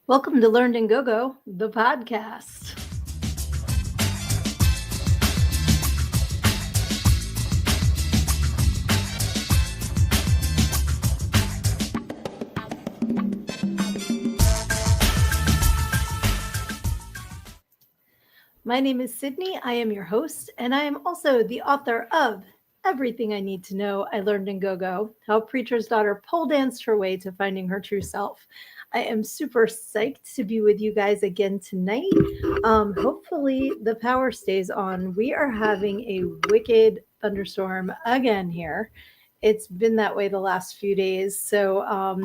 Welcome to Learned and Go-Go, the podcast. My name is Sydney. I am your host, and I am also the author of Everything I Need to Know I Learned in Go-Go, How a Preacher's Daughter Pole Danced Her Way to Finding Her True Self. I am super psyched to be with you guys again tonight. Hopefully the power stays on. We are having a wicked thunderstorm again here. It's been that way the last few days, so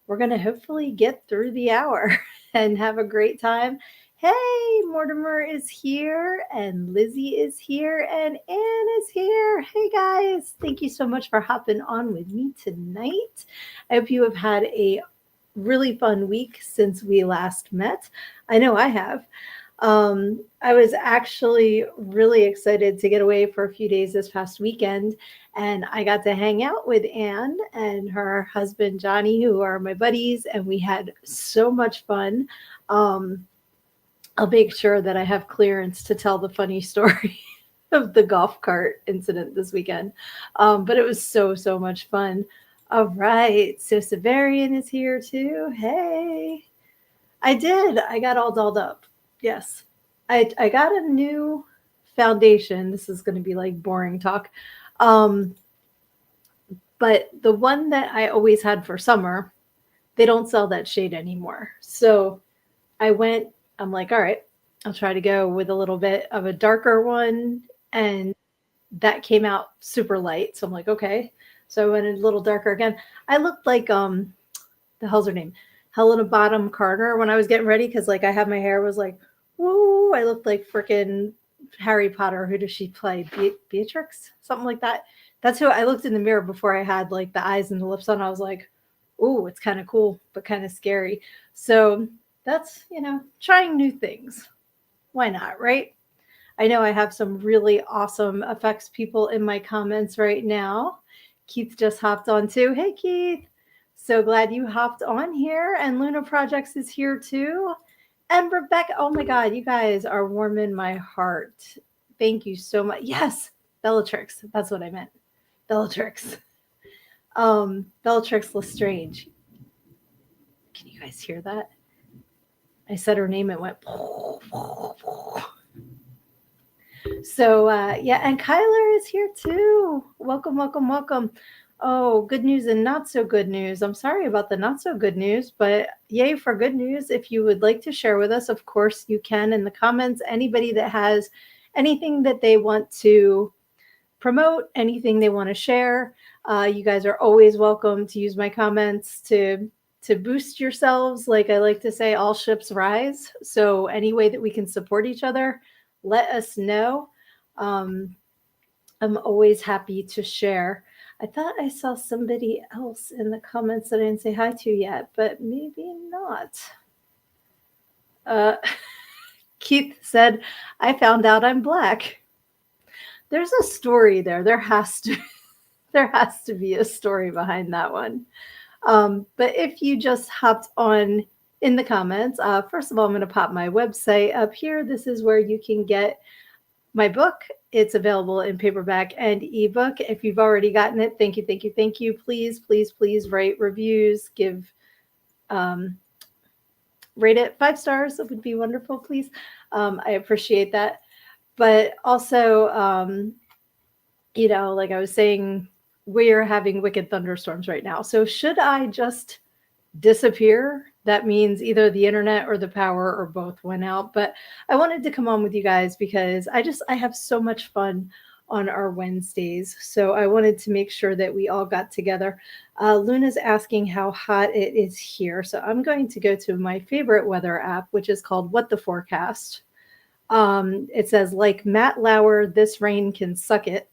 we're going to hopefully get through the hour and have a great time. Hey, Mortimer is here, and Lizzie is here, and Anne is here. Hey, guys. Thank you so much for hopping on with me tonight. I hope you have had a really fun week since we last met. I know I have. I was actually really excited to get away for a few days this past weekend, and I got to hang out with Anne and her husband, Johnny, who are my buddies, and we had so much fun. I'll make sure that I have clearance to tell the funny story of the golf cart incident this weekend. But it was so much fun. All right. So Severian is here too. Hey. I did. I got all dolled up. Yes. I got a new foundation. This is going to be like boring talk. But the one that I always had for summer, they don't sell that shade anymore. So I'm like, all right, I'll try to go with a little bit of a darker one. And that came out super light. So I'm like, okay. So I went a little darker again. I looked like, the hell's her name? Helena Bottom Carter when I was getting ready. Cause like I had my hair was like, whoa, I looked like freaking Harry Potter. Who does she play? Beatrix? Something like that. That's who I looked in the mirror before I had like the eyes and the lips on. I was like, ooh, it's kind of cool, but kind of scary. So that's, trying new things. Why not, right? I know I have some really awesome effects people in my comments right now. Keith just hopped on too. Hey, Keith. So glad you hopped on here. And Luna Projects is here too. And Rebecca, oh my God, you guys are warming my heart. Thank you so much. Yes, Bellatrix. That's what I meant. Bellatrix. Bellatrix Lestrange. Can you guys hear that? I said her name, it went. So, yeah, and Kyler is here too. Welcome, welcome, welcome. Oh, good news and not so good news. I'm sorry about the not so good news, but yay for good news. If you would like to share with us, of course, you can in the comments. Anybody that has anything that they want to promote, anything they want to share, you guys are always welcome to use my comments to boost yourselves. Like I like to say, all ships rise. So any way that we can support each other, let us know. I'm always happy to share. I thought I saw somebody else in the comments that I didn't say hi to yet, but maybe not. Keith said, I found out I'm Black. There's a story there. There has to be a story behind that one. But if you just hopped on in the comments, first of all, I'm going to pop my website up here. This is where you can get my book. It's available in paperback and ebook. If you've already gotten it, thank you, thank you, thank you. Please, please, please write reviews. Rate it 5 stars. That would be wonderful, please. I appreciate that. But also, like I was saying, we're having wicked thunderstorms right now. So should I just disappear, that means either the internet or the power or both went out. But I wanted to come on with you guys because I have so much fun on our Wednesdays. So I wanted to make sure that we all got together. Luna's asking how hot it is here. So I'm going to go to my favorite weather app, which is called What the Forecast. It says, like Matt Lauer, this rain can suck it.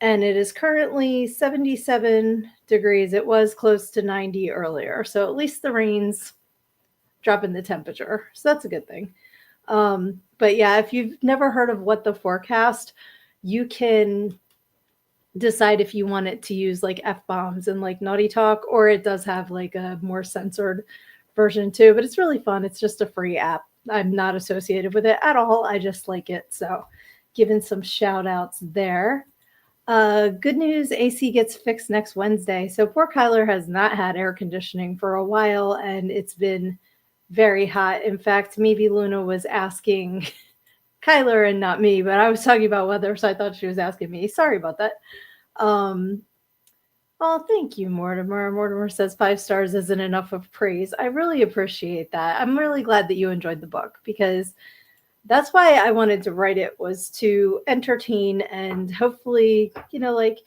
And it is currently 77 degrees. It was close to 90 earlier. So at least the rain's dropping the temperature. So that's a good thing. But yeah, if you've never heard of What the Forecast, you can decide if you want it to use like F-bombs and like naughty talk, or it does have like a more censored version too, but it's really fun. It's just a free app. I'm not associated with it at all. I just like it. So, giving some shout outs there. Good news, AC gets fixed next Wednesday. So poor Kyler has not had air conditioning for a while, and it's been very hot. In fact, maybe Luna was asking Kyler and not me, but I was talking about weather, so I thought she was asking me. Sorry about that. Um, oh, thank you, Mortimer. Mortimer says 5 stars isn't enough of praise. I really appreciate that. I'm really glad that you enjoyed the book because that's why I wanted to write it, was to entertain and hopefully, like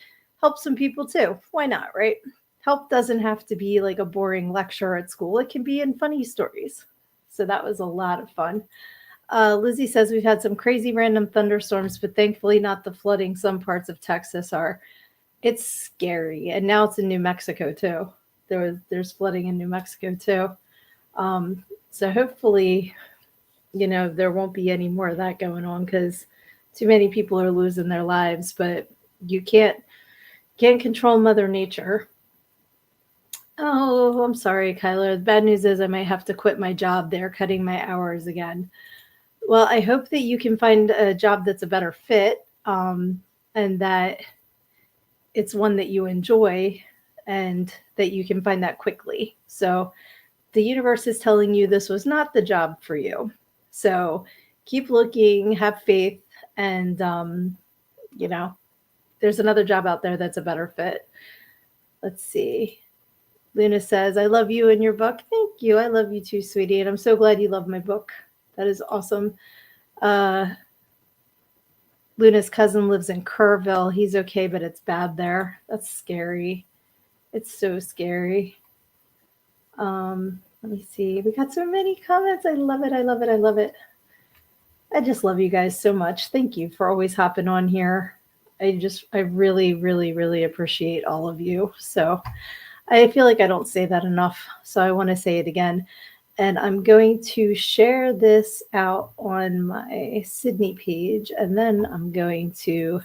help some people too. Why not, right? Help doesn't have to be like a boring lecture at school. It can be in funny stories. So that was a lot of fun. Lizzie says we've had some crazy random thunderstorms, but thankfully not the flooding some parts of Texas are. It's scary, and now it's in New Mexico too. There's flooding in New Mexico too. So hopefully, there won't be any more of that going on because too many people are losing their lives. But you can't control Mother Nature. Oh, I'm sorry, Kyler. The bad news is I might have to quit my job. They're cutting my hours again. Well, I hope that you can find a job that's a better fit, and that it's one that you enjoy and that you can find that quickly. So the universe is telling you this was not the job for you. So keep looking, have faith, and, there's another job out there that's a better fit. Let's see. Luna says, I love you and your book. Thank you. I love you too, sweetie. And I'm so glad you love my book. That is awesome. Luna's cousin lives in Kerrville. He's okay, but it's bad there. That's scary. It's so scary. Let me see. We got so many comments. I love it. I love it. I love it. I just love you guys so much. Thank you for always hopping on here. I really, really, really appreciate all of you. So I feel like I don't say that enough. So I want to say it again. And I'm going to share this out on my Sydnee page. And then I'm going to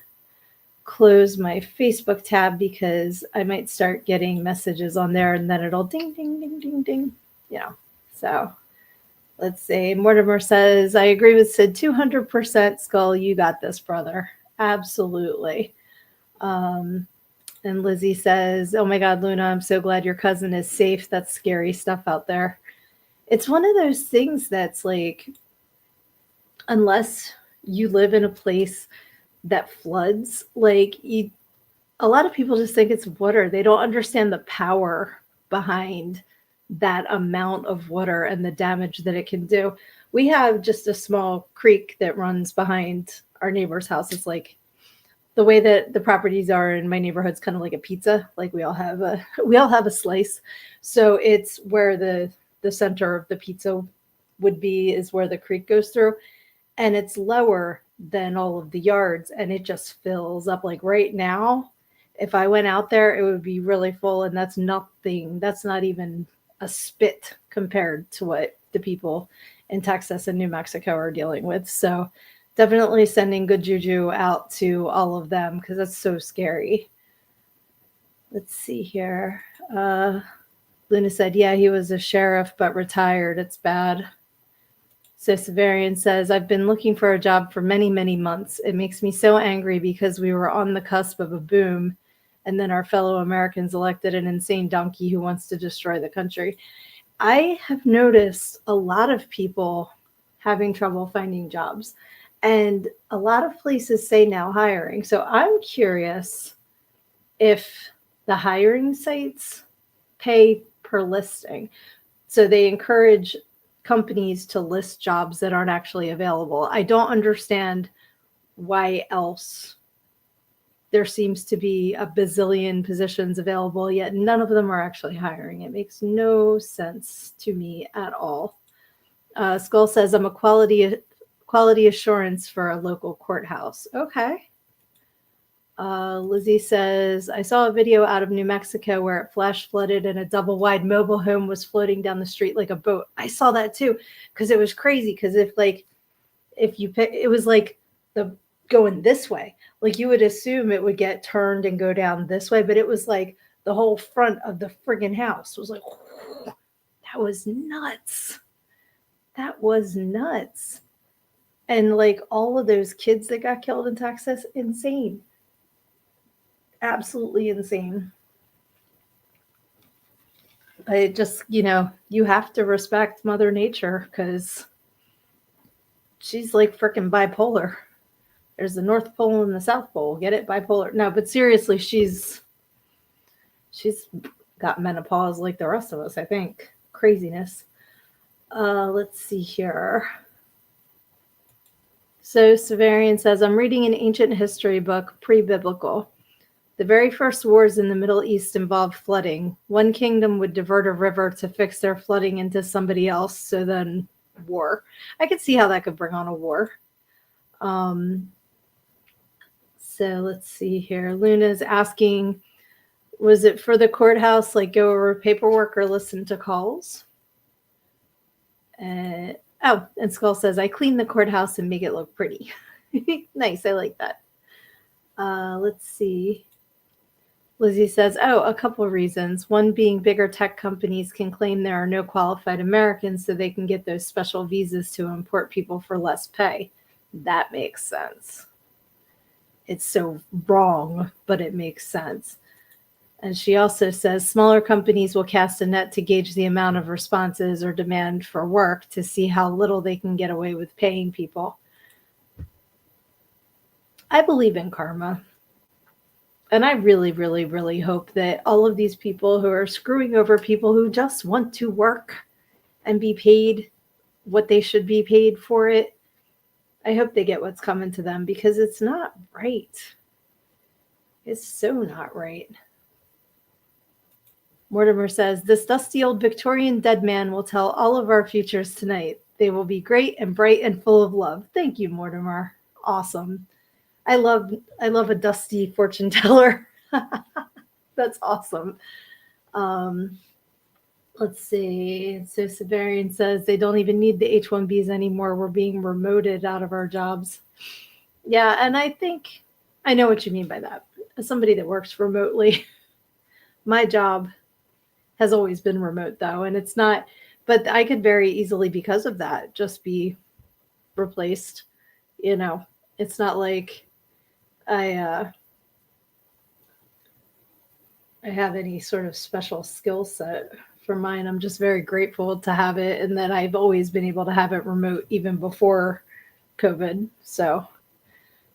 close my Facebook tab because I might start getting messages on there and then it'll ding, ding, ding, ding, ding. So let's see. Mortimer says, I agree with Sid 200%. Skull, you got this, brother. Absolutely. And Lizzie says, oh my God, Luna, I'm so glad your cousin is safe. That's scary stuff out there. It's one of those things that's like, unless you live in a place that floods, like a lot of people just think it's water. They don't understand the power behind that amount of water and the damage that it can do. We have just a small creek that runs behind our neighbor's house. It's like the way that the properties are in my neighborhood's kind of like a pizza. Like we all have a slice. So it's where the center of the pizza would be is where the creek goes through. And it's lower than all of the yards and it just fills up. Like right now, if I went out there, it would be really full. And that's nothing. That's not even a spit compared to what the people in Texas and New Mexico are dealing with. So definitely sending good juju out to all of them because that's so scary. Let's see here. Luna said, yeah, he was a sheriff, but retired. It's bad. So Severian says, I've been looking for a job for many, many months. It makes me so angry because we were on the cusp of a boom. And then our fellow Americans elected an insane donkey who wants to destroy the country. I have noticed a lot of people having trouble finding jobs. And a lot of places say now hiring. So I'm curious if the hiring sites pay per listing. So they encourage companies to list jobs that aren't actually available. I don't understand why else there seems to be a bazillion positions available, yet none of them are actually hiring. It makes no sense to me at all. Skull says, I'm a quality assurance for a local courthouse. Okay. Lizzie says, I saw a video out of New Mexico where it flash flooded and a double wide mobile home was floating down the street like a boat. I saw that too, because it was crazy. Because if you pick, it was like the going this way, like you would assume it would get turned and go down this way, but it was like the whole front of the friggin' house was like, that That was nuts. That was nuts. And like all of those kids that got killed in Texas, insane. Absolutely insane. I just, you have to respect Mother Nature because she's like freaking bipolar. There's the North Pole and the South Pole. Get it? Bipolar. No, but seriously, she's got menopause like the rest of us, I think. Craziness. Let's see here. So Severian says, I'm reading an ancient history book, pre-biblical. The very first wars in the Middle East involved flooding. One kingdom would divert a river to fix their flooding into somebody else, so then war. I could see how that could bring on a war. So let's see here. Luna's asking, was it for the courthouse, like go over paperwork or listen to calls? And Skull says, I clean the courthouse and make it look pretty. Nice, I like that. Let's see. Lizzie says, a couple of reasons. One being bigger tech companies can claim there are no qualified Americans so they can get those special visas to import people for less pay. That makes sense. It's so wrong, but it makes sense. And she also says smaller companies will cast a net to gauge the amount of responses or demand for work to see how little they can get away with paying people. I believe in karma. And I really, really, really hope that all of these people who are screwing over people who just want to work and be paid what they should be paid for it, I hope they get what's coming to them because it's not right. It's so not right. Mortimer says, this dusty old Victorian dead man will tell all of our futures tonight. They will be great and bright and full of love. Thank you, Mortimer. Awesome. I love a dusty fortune teller. That's awesome. Let's see. So Severian says they don't even need the H-1Bs anymore. We're being remoted out of our jobs. Yeah, and I think I know what you mean by that. As somebody that works remotely, my job has always been remote though, and it's not, but I could very easily, because of that, just be replaced. It's not like I have any sort of special skill set for mine. I'm just very grateful to have it, and that I've always been able to have it remote even before COVID. So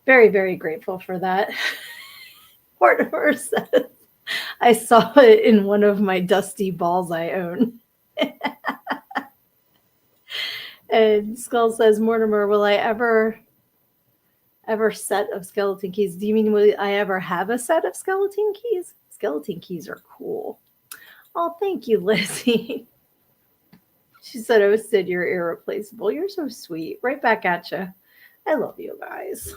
very, very grateful for that. Mortimer says, I saw it in one of my dusty balls I own. And Skull says, Mortimer, will I ever set of skeleton keys? Do you mean will I ever have a set of skeleton keys? Skeleton keys are cool. Oh, thank you, Lizzie. She said, oh, Sid, you're irreplaceable. You're so sweet. Right back at you. I love you guys.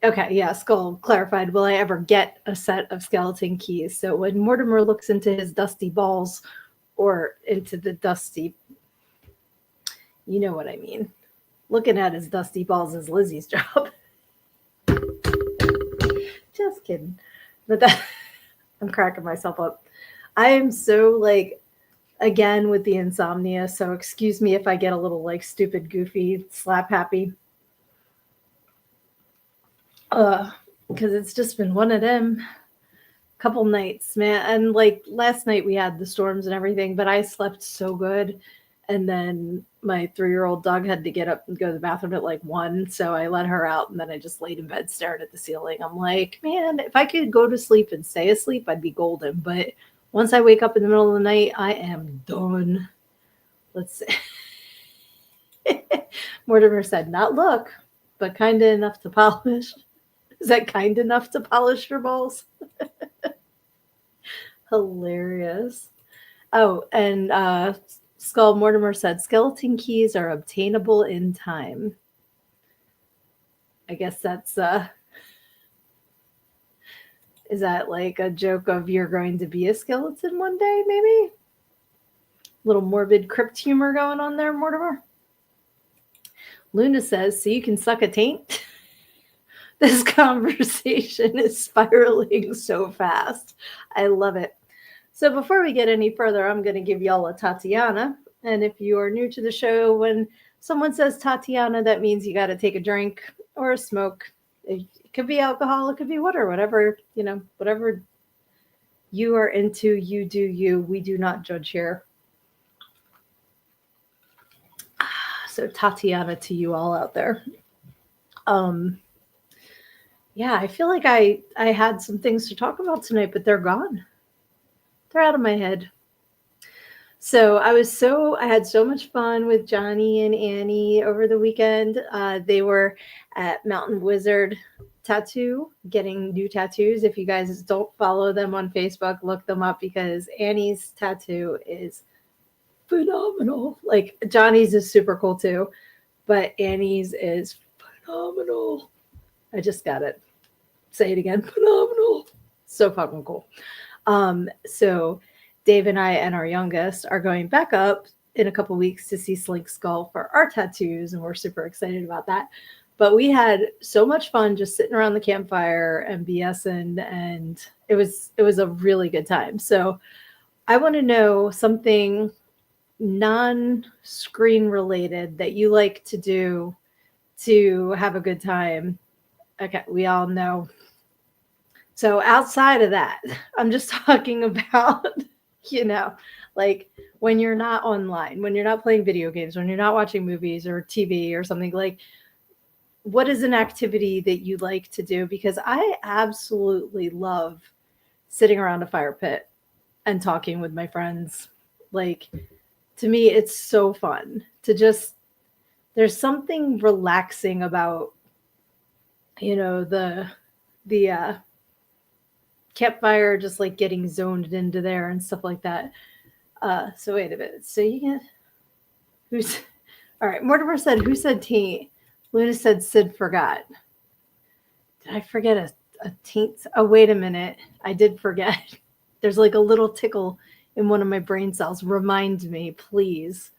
Okay, yeah, Skull clarified, will I ever get a set of skeleton keys? So when Mortimer looks into his dusty balls or into the dusty, you know what I mean. Looking at his dusty balls is Lizzie's job. Just kidding. But I'm cracking myself up. I am so again with the insomnia, so excuse me if I get a little stupid, goofy, slap happy. Because it's just been one of them couple nights, man. And last night we had the storms and everything, but I slept so good. And then my 3-year-old dog had to get up and go to the bathroom at 1. So I let her out, and then I just laid in bed staring at the ceiling. I'm like, man, if I could go to sleep and stay asleep, I'd be golden. But once I wake up in the middle of the night, I am done. Let's see. Mortimer said, not look, but kind of enough to polish. Is that kind enough to polish your balls? Hilarious. Oh, and Skull Mortimer said skeleton keys are obtainable in time. I guess that's is that a joke of you're going to be a skeleton one day, maybe? Little morbid crypt humor going on there, Mortimer. Luna says, so you can suck a taint? This conversation is spiraling so fast. I love it. So before we get any further, I'm going to give y'all a Tatiana. And if you are new to the show, when someone says Tatiana, that means you got to take a drink or a smoke. It could be alcohol, it could be water, whatever, whatever you are into, you do you. We do not judge here. So Tatiana to you all out there. Um, yeah, I feel like I had some things to talk about tonight, but they're gone. They're out of my head. So I had so much fun with Johnny and Annie over the weekend. They were at Mountain Wizard Tattoo getting new tattoos. If you guys don't follow them on Facebook, look them up because Annie's tattoo is phenomenal. Like Johnny's is super cool too, but Annie's is phenomenal. I just got it. Say it again. Phenomenal. So fucking cool. So Dave and I and our youngest are going back up in a couple weeks to see Slink Skull for our tattoos, and we're super excited about that. But we had so much fun just sitting around the campfire and BSing, and it was a really good time. So I want to know something non-screen related that you like to do to have a good time. Okay, we all know. So outside of that, I'm just talking about, you know, like when you're not online, when you're not playing video games, when you're not watching movies or TV or something, like what is an activity that you like to do? Because I absolutely love sitting around a fire pit and talking with my friends. Like to me, it's so fun to just, there's something relaxing about, the campfire, just like getting zoned into there and stuff like that. So wait a minute. So you get who's all right? Mortimer said, "Who said taint?" Luna said, "Sid forgot." Did I forget a taint? Oh wait a minute, I did forget. There's like a little tickle in one of my brain cells. Remind me, please,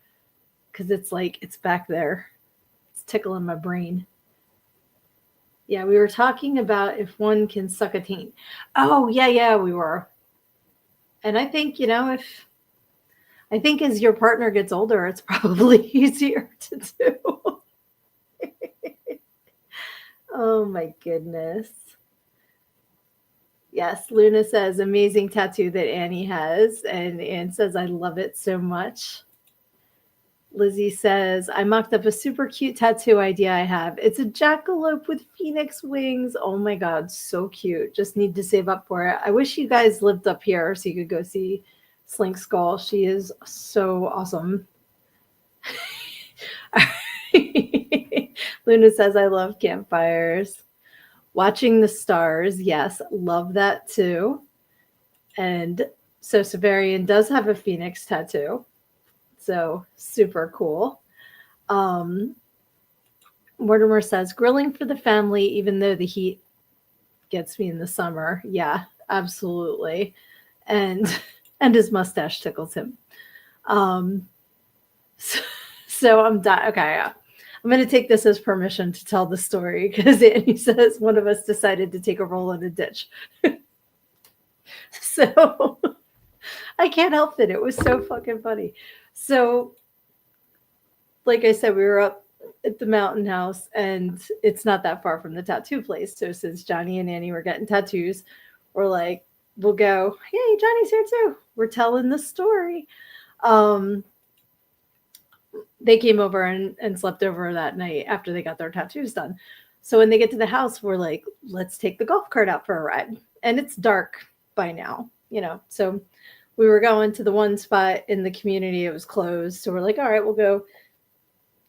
because it's like it's back there. It's tickling my brain. Yeah, we were talking about if one can suck a taint. Oh, yeah, we were. And I think, as your partner gets older, it's probably easier to do. Oh my goodness. Yes, Luna says amazing tattoo that Annie has, and Anne says I love it so much. Lizzie says, I mocked up a super cute tattoo idea I have. It's a jackalope with phoenix wings. Oh my God, so cute. Just need to save up for it. I wish you guys lived up here so you could go see Slink Skull. She is so awesome. Luna says, I love campfires. Watching the stars. Yes, love that too. And so Severian does have a phoenix tattoo. So super cool. Mortimer says grilling for the family, even though the heat gets me in the summer. Yeah, absolutely. And his mustache tickles him. So I'm done. Okay, yeah. I'm going to take this as permission to tell the story because Annie says one of us decided to take a roll in a ditch. So I can't help it. It was so fucking funny. So, like I said, we were up at the mountain house and it's not that far from the tattoo place. So since Johnny and Annie were getting tattoos, we're like, we'll go, hey, Johnny's here too. We're telling the story. They came over and slept over that night after they got their tattoos done. So when they get to the house, we're like, let's take the golf cart out for a ride. And it's dark by now, so we were going to the one spot in the community. It was closed. So we're like, all right, we'll go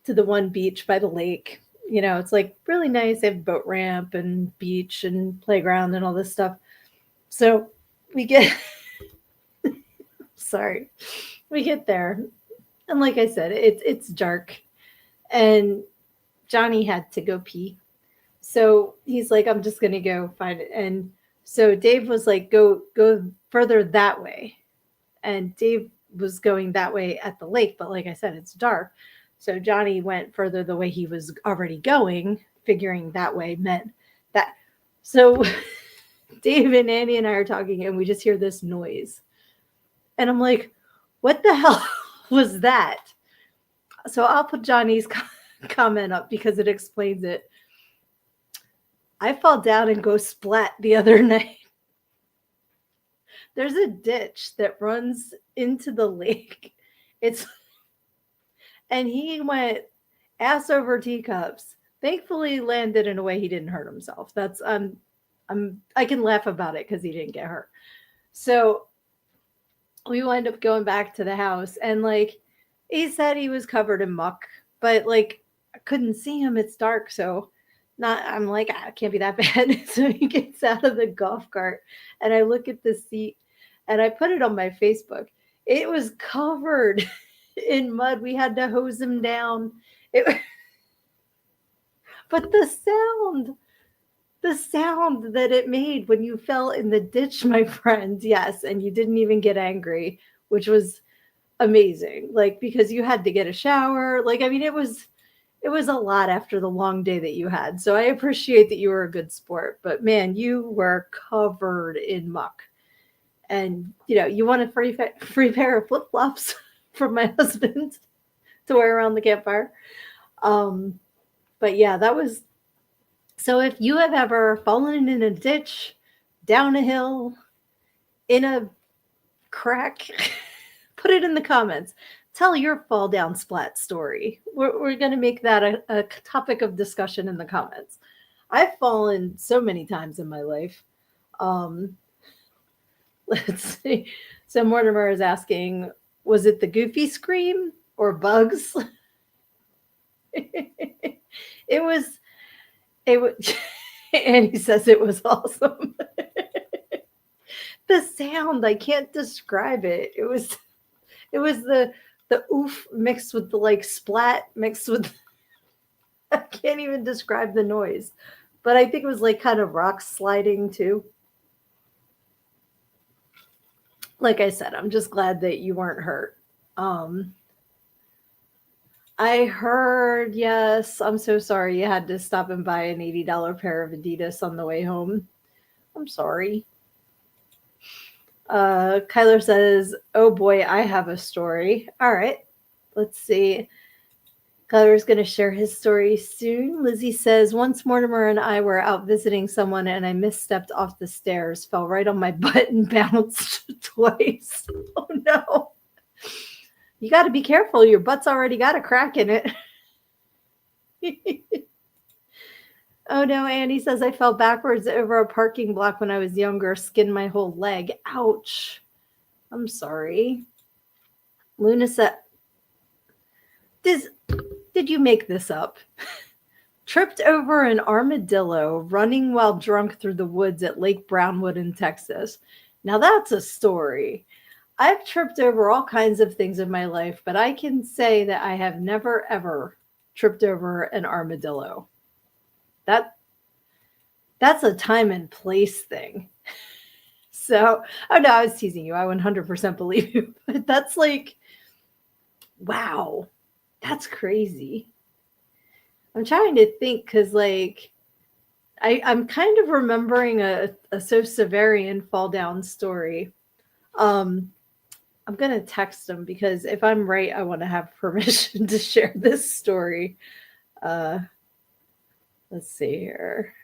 to the one beach by the lake. It's like really nice. They have boat ramp and beach and playground and all this stuff. So we get, sorry, we get there. And like I said, it's dark and Johnny had to go pee. So he's like, I'm just going to go find it. And so Dave was like, go further that way. And Dave was going that way at the lake. But like I said, it's dark. So Johnny went further the way he was already going, figuring that way meant that. So Dave and Annie and I are talking and we just hear this noise. And I'm like, what the hell was that? So I'll put Johnny's comment up because it explains it. I fall down and go splat the other night. There's a ditch that runs into the lake. It's and he went ass over teacups. Thankfully landed in a way he didn't hurt himself. That's I can laugh about it because he didn't get hurt. So we wind up going back to the house and like he said he was covered in muck, but like I couldn't see him. It's dark, so not I'm like, "Ah, it can't be that bad." So he gets out of the golf cart and I look at the seat and I put it on my Facebook. It was covered in mud. We had to hose him down. It, but the sound that it made when you fell in the ditch, my friend, yes, and you didn't even get angry, which was amazing. Like because you had to get a shower. Like I mean it was a lot after the long day that you had. So I appreciate that you were a good sport, but man, you were covered in muck. And you want a free pair of flip-flops from my husband to wear around the campfire. Um but yeah, that was so if you have ever fallen in a ditch, down a hill, in a crack, put it in the comments. Tell your fall down splat story. We're going to make that a topic of discussion in the comments. I've fallen so many times in my life. Um, let's see. So Mortimer is asking, was it the goofy scream or bugs? it was, it was, and he says it was awesome. The sound, I can't describe it. It was the oof mixed with the like splat mixed with I can't even describe the noise. But I think it was like kind of rock sliding too. Like I said, I'm just glad that you weren't hurt. Um I heard, yes, I'm so sorry you had to stop and buy an $80 pair of Adidas on the way home. I'm sorry. Kyler says, "Oh boy, I have a story." All right, let's see. Kyler's going to share his story soon. Lizzie says, "Once Mortimer and I were out visiting someone and I misstepped off the stairs, fell right on my butt and bounced twice." Oh no. You got to be careful. Your butt's already got a crack in it. Oh no, Annie says, "I fell backwards over a parking block when I was younger, skinned my whole leg. Ouch. I'm sorry." Luna said, did you make this up? Tripped over an armadillo running while drunk through the woods at Lake Brownwood in Texas. Now that's a story. I've tripped over all kinds of things in my life, but I can say that I have never ever tripped over an armadillo. That that's a time and place thing. So, oh no, I was teasing you. I 100% believe you. But that's like, wow, that's crazy. I'm trying to think because, like, I'm kind of remembering a So Severian fall down story. Um, I'm gonna text him because if I'm right, I want to have permission to share this story. Uh, let's see here.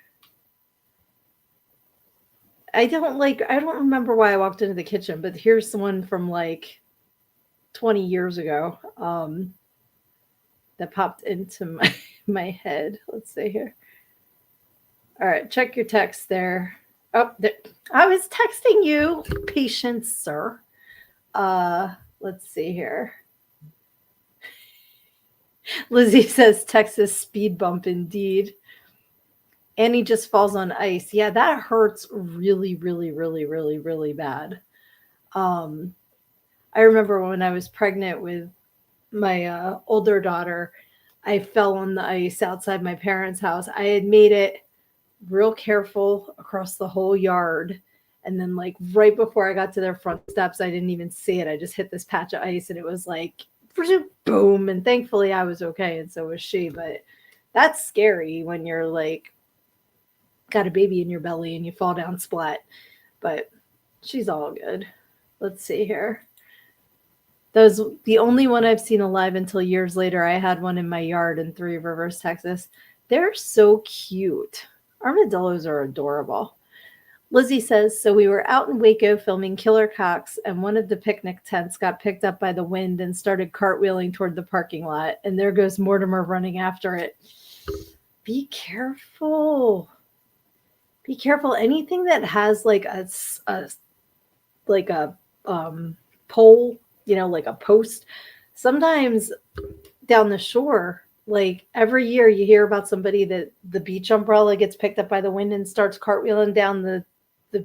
I don't remember why I walked into the kitchen, but here's the one from like 20 years ago that popped into my head. Let's see here. All right, check your text there. Oh, there, I was texting you. Patience, sir. Let's see here. Lizzie says Texas speed bump indeed. Annie just falls on ice. Yeah, that hurts really, really, really, really, really bad. Um, I remember when I was pregnant with my older daughter, I fell on the ice outside my parents' house. I had made it real careful across the whole yard. And then, like, right before I got to their front steps, I didn't even see it. I just hit this patch of ice and it was like, boom. And thankfully, I was okay. And so was she. But that's scary when you're like, got a baby in your belly and you fall down splat. But she's all good. Let's see here. That was the only one I've seen alive until years later. I had one in my yard in Three Rivers, Texas. They're so cute. Armadillos are adorable. Lizzie says, so we were out in Waco filming killer cocks, and one of the picnic tents got picked up by the wind and started cartwheeling toward the parking lot. And there goes Mortimer running after it. Be careful. Be careful. Anything that has like a pole, like a post. Sometimes down the shore, like every year you hear about somebody that the beach umbrella gets picked up by the wind and starts cartwheeling down the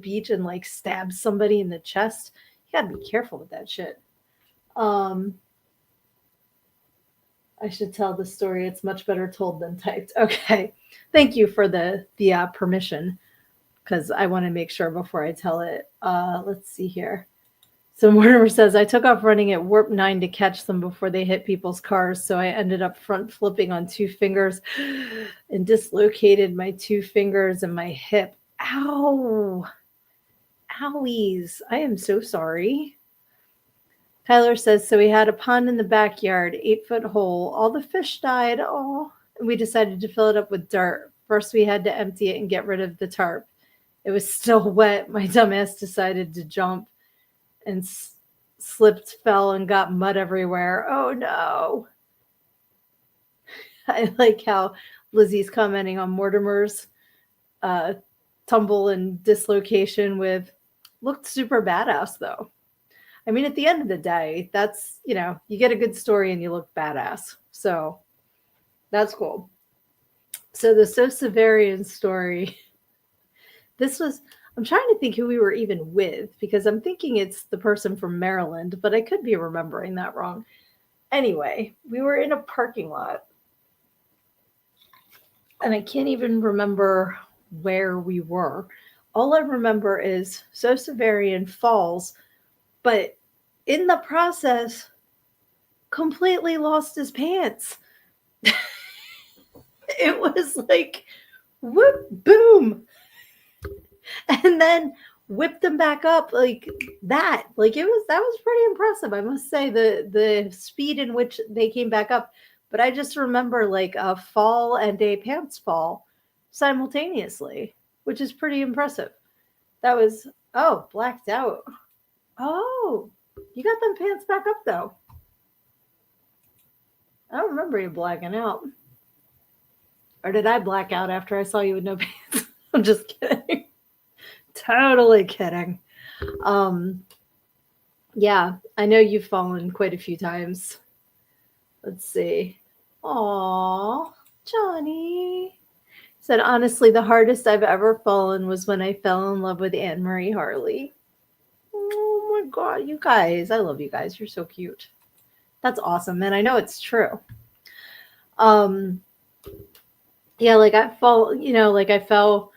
beach and like stabs somebody in the chest. You gotta be careful with that shit. I should tell the story. It's much better told than typed. Okay. Thank you for the permission, because I want to make sure before I tell it. Let's see here. So Mortimer says, I took off running at warp 9 to catch them before they hit people's cars. So I ended up front flipping on 2 fingers and dislocated my 2 fingers and my hip. Ow. Owies. I am so sorry. Tyler says, so we had a pond in the backyard, 8-foot hole. All the fish died. Oh, and we decided to fill it up with dirt. First, we had to empty it and get rid of the tarp. It was still wet. My dumbass decided to jump and slipped, fell, and got mud everywhere. Oh, no. I like how Lizzie's commenting on Mortimer's tumble and dislocation with, looked super badass, though. I mean, at the end of the day, that's, you get a good story and you look badass. So that's cool. So the Sosavarian story, I'm trying to think who we were even with, because I'm thinking it's the person from Maryland, but I could be remembering that wrong. Anyway, we were in a parking lot, and I can't even remember where we were. All I remember is Sosavarian falls, but in the process, completely lost his pants. It was like, whoop, boom. And then whipped them back up like that. Like that was pretty impressive. I must say the speed in which they came back up. But I just remember like a fall and a pants fall simultaneously, which is pretty impressive. That was, blacked out. Oh, you got them pants back up though. I don't remember you blacking out. Or did I black out after I saw you with no pants? I'm just kidding. Totally kidding. Yeah, I know you've fallen quite a few times. Let's see. Aw, Johnny. Said, honestly, the hardest I've ever fallen was when I fell in love with Anne Marie Harley. Oh my God, you guys. I love you guys. You're so cute. That's awesome. And I know it's true. Yeah, like I fell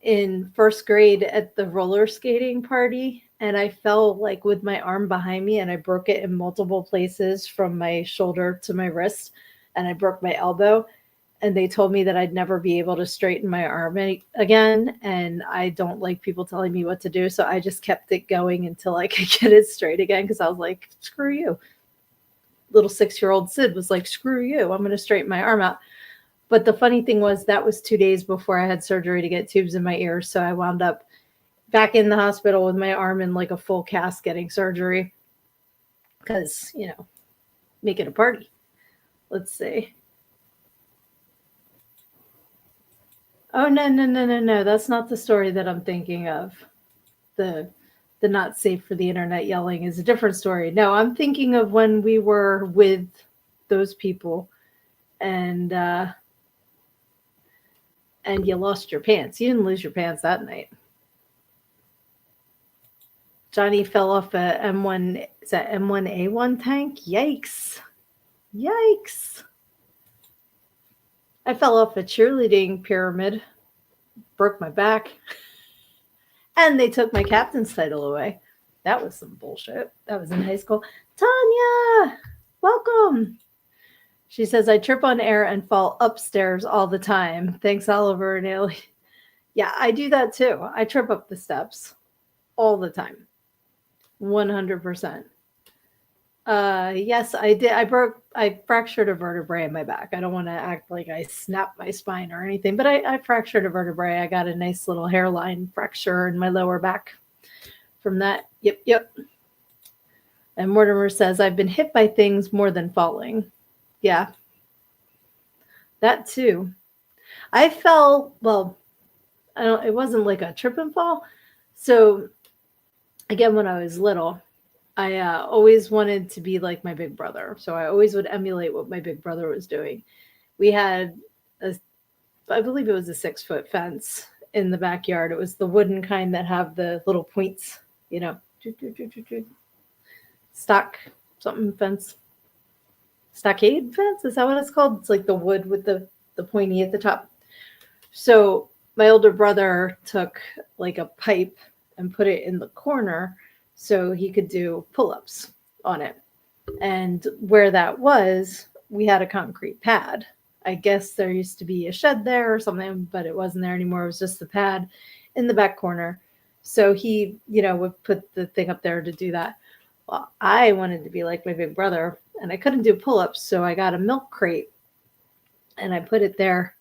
in first grade at the roller skating party, and I fell like with my arm behind me, and I broke it in multiple places from my shoulder to my wrist, and I broke my elbow, and they told me that I'd never be able to straighten my arm again, and I don't like people telling me what to do, so I just kept it going until I could get it straight again, because I was like, screw you. Little 6-year-old Sid was like, screw you, I'm going to straighten my arm out. But the funny thing was that was 2 days before I had surgery to get tubes in my ears. So I wound up back in the hospital with my arm in like a full cast getting surgery. Because, make it a party. Let's see. Oh, no. That's not the story that I'm thinking of. The not safe for the internet yelling is a different story. No, I'm thinking of when we were with those people and you lost your pants. You didn't lose your pants that night. Johnny fell off a M1, is that M1A1 tank? Yikes. I fell off a cheerleading pyramid, broke my back, and they took my captain's title away. That was some bullshit. That was in high school. Tanya, welcome. She says, I trip on air and fall upstairs all the time. Thanks, Oliver and Ailey. Yeah, I do that too. I trip up the steps all the time. 100%. Yes, I did. I fractured a vertebrae in my back. I don't want to act like I snapped my spine or anything, but I fractured a vertebrae. I got a nice little hairline fracture in my lower back from that. Yep, yep. And Mortimer says, I've been hit by things more than falling. Yeah, that too. I fell, well, I don't, it wasn't like a trip and fall. So again, when I was little, I always wanted to be like my big brother. So I always would emulate what my big brother was doing. We had a, I believe it was a 6-foot fence in the backyard. It was the wooden kind that have the little points, you know, stock something fence, stockade fence. Is that what it's called? It's like the wood with the pointy at the top. So my older brother took like a pipe and put it in the corner so he could do pull-ups on it. And where that was, we had a concrete pad. I guess there used to be a shed there or something, but it wasn't there anymore. It was just the pad in the back corner. So he, would put the thing up there to do that. Well, I wanted to be like my big brother and I couldn't do pull-ups. So I got a milk crate and I put it there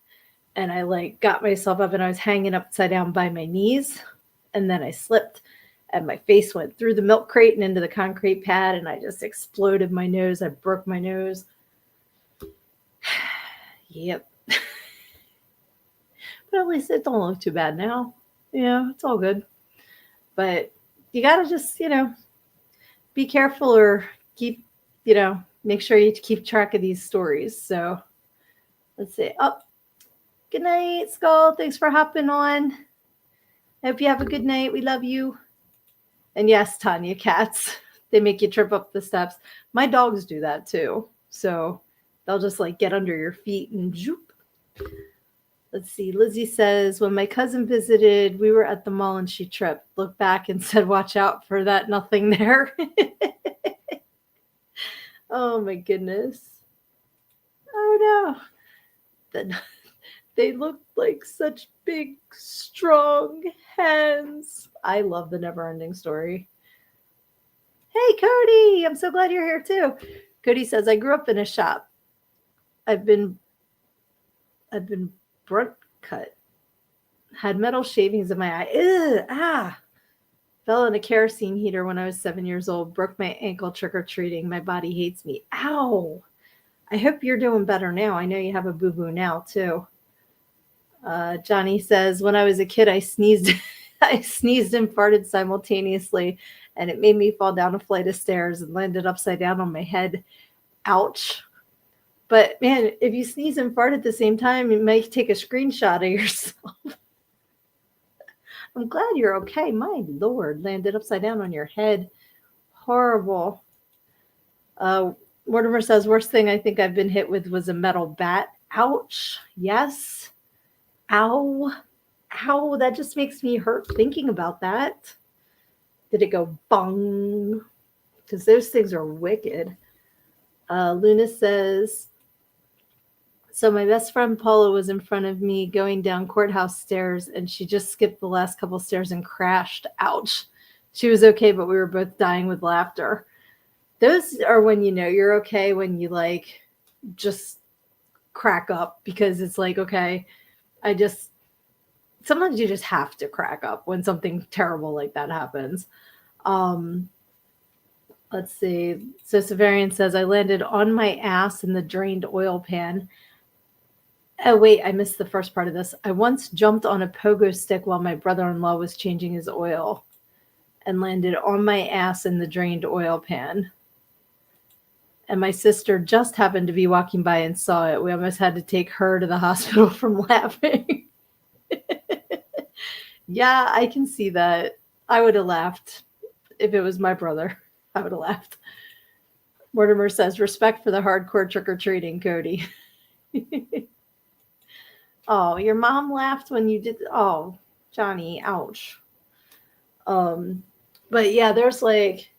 and I like got myself up and I was hanging upside down by my knees. And then I slipped and my face went through the milk crate and into the concrete pad and I just exploded my nose. I broke my nose. Yep. But at least it don't look too bad now. Yeah, it's all good. But you got to just, be careful or keep, make sure you keep track of these stories. So let's see. Oh, good night, Skull. Thanks for hopping on. I hope you have a good night. We love you. And yes, Tanya, cats, they make you trip up the steps. My dogs do that too. So they'll just like get under your feet and zoop. Let's see. Lizzie says, when my cousin visited, we were at the mall and she tripped, looked back and said, watch out for that nothing there. Oh my goodness. Oh no. They looked like such big, strong hands. I love the never ending story. Hey, Cody. I'm so glad you're here too. Cody says, I grew up in a shop. I've been brunt cut. Had metal shavings in my eye. Fell in a kerosene heater when I was 7 years old. Broke my ankle trick-or-treating. My body hates me. Ow. I hope you're doing better now. I know you have a boo-boo now too. Johnny says, when I was a kid, I sneezed and farted simultaneously, and it made me fall down a flight of stairs and landed upside down on my head. Ouch. But man, if you sneeze and fart at the same time, you might take a screenshot of yourself. I'm glad you're okay. My Lord, landed upside down on your head. Horrible. Mortimer says, worst thing I think I've been hit with was a metal bat. Ouch. Yes. Ow. Ow. That just makes me hurt thinking about that. Did it go bong? Because those things are wicked. Luna says, so my best friend Paula was in front of me going down courthouse stairs and she just skipped the last couple stairs and crashed. Ouch. She was okay, but we were both dying with laughter. Those are when you know you're okay, when you like just crack up because it's like, okay, sometimes you just have to crack up when something terrible like that happens. Let's see. So Severian says, I landed on my ass in the drained oil pan. Oh, wait, I missed the first part of this. I once jumped on a pogo stick while my brother-in-law was changing his oil and landed on my ass in the drained oil pan. And my sister just happened to be walking by and saw it. We almost had to take her to the hospital from laughing. Yeah, I can see that. I would have laughed if it was my brother. I would have laughed. Mortimer says, respect for the hardcore trick-or-treating, Cody. Oh, your mom laughed when you did. Oh, Johnny, ouch. But yeah, there's like,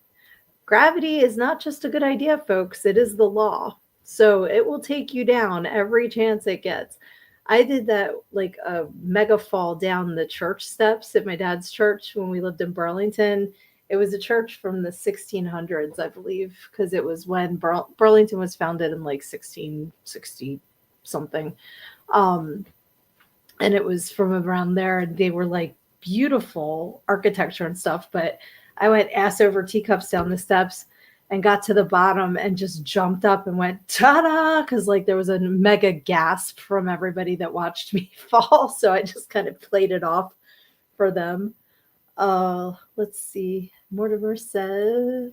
gravity is not just a good idea, folks. It is the law. So it will take you down every chance it gets. I did that like a mega fall down the church steps at my dad's church when we lived in Burlington. It was a church from the 1600s, I believe, because it was when Burlington was founded in like 1660 something. Um, and it was from around there. And they were like beautiful architecture and stuff. But I went ass over teacups down the steps and got to the bottom and just jumped up and went ta-da, because like there was a mega gasp from everybody that watched me fall. So I just kind of played it off for them. Let's see. Mortimer says,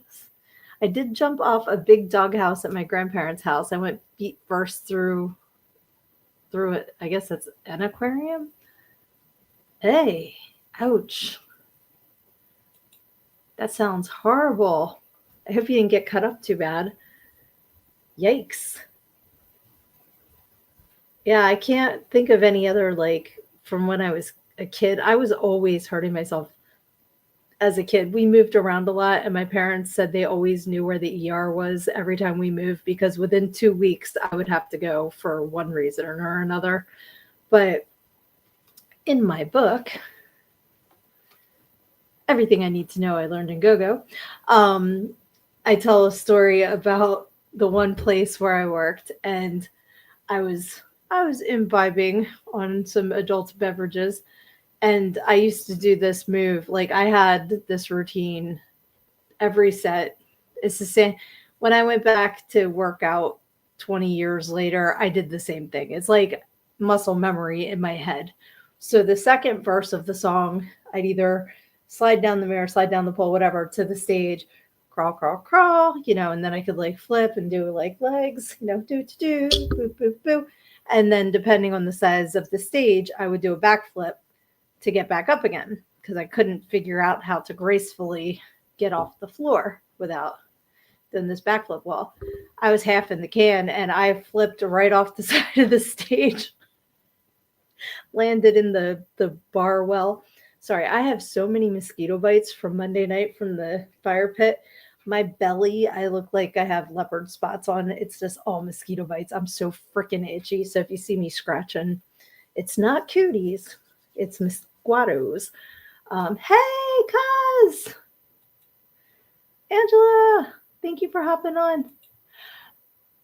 I did jump off a big doghouse at my grandparents' house. I went feet first through it. I guess that's an aquarium. Hey, ouch. That sounds horrible. I hope you didn't get cut up too bad. Yikes. Yeah, I can't think of any other, like, from when I was a kid. I was always hurting myself as a kid. We moved around a lot, and my parents said they always knew where the ER was every time we moved, because within 2 weeks I would have to go for one reason or another. But in my book, Everything I Need to Know I Learned in Go-Go, I tell a story about the one place where I worked, and I was imbibing on some adult beverages, and I used to do this move. Like, I had this routine every set. It's the same. When I went back to work out 20 years later, I did the same thing. It's like muscle memory in my head. So the second verse of the song, I'd either slide down the mirror, slide down the pole, whatever, to the stage, crawl, crawl, crawl, and then I could like flip and do like legs, do, boo, boo, boo. And then depending on the size of the stage, I would do a backflip to get back up again, because I couldn't figure out how to gracefully get off the floor without doing this backflip. Well, I was half in the can, and I flipped right off the side of the stage, landed in the bar well. Sorry, I have so many mosquito bites from Monday night from the fire pit. My belly, I look like I have leopard spots on. It's just all mosquito bites. I'm so freaking itchy. So if you see me scratching, it's not cooties, it's mosquitoes. Hey, cuz! Angela, thank you for hopping on.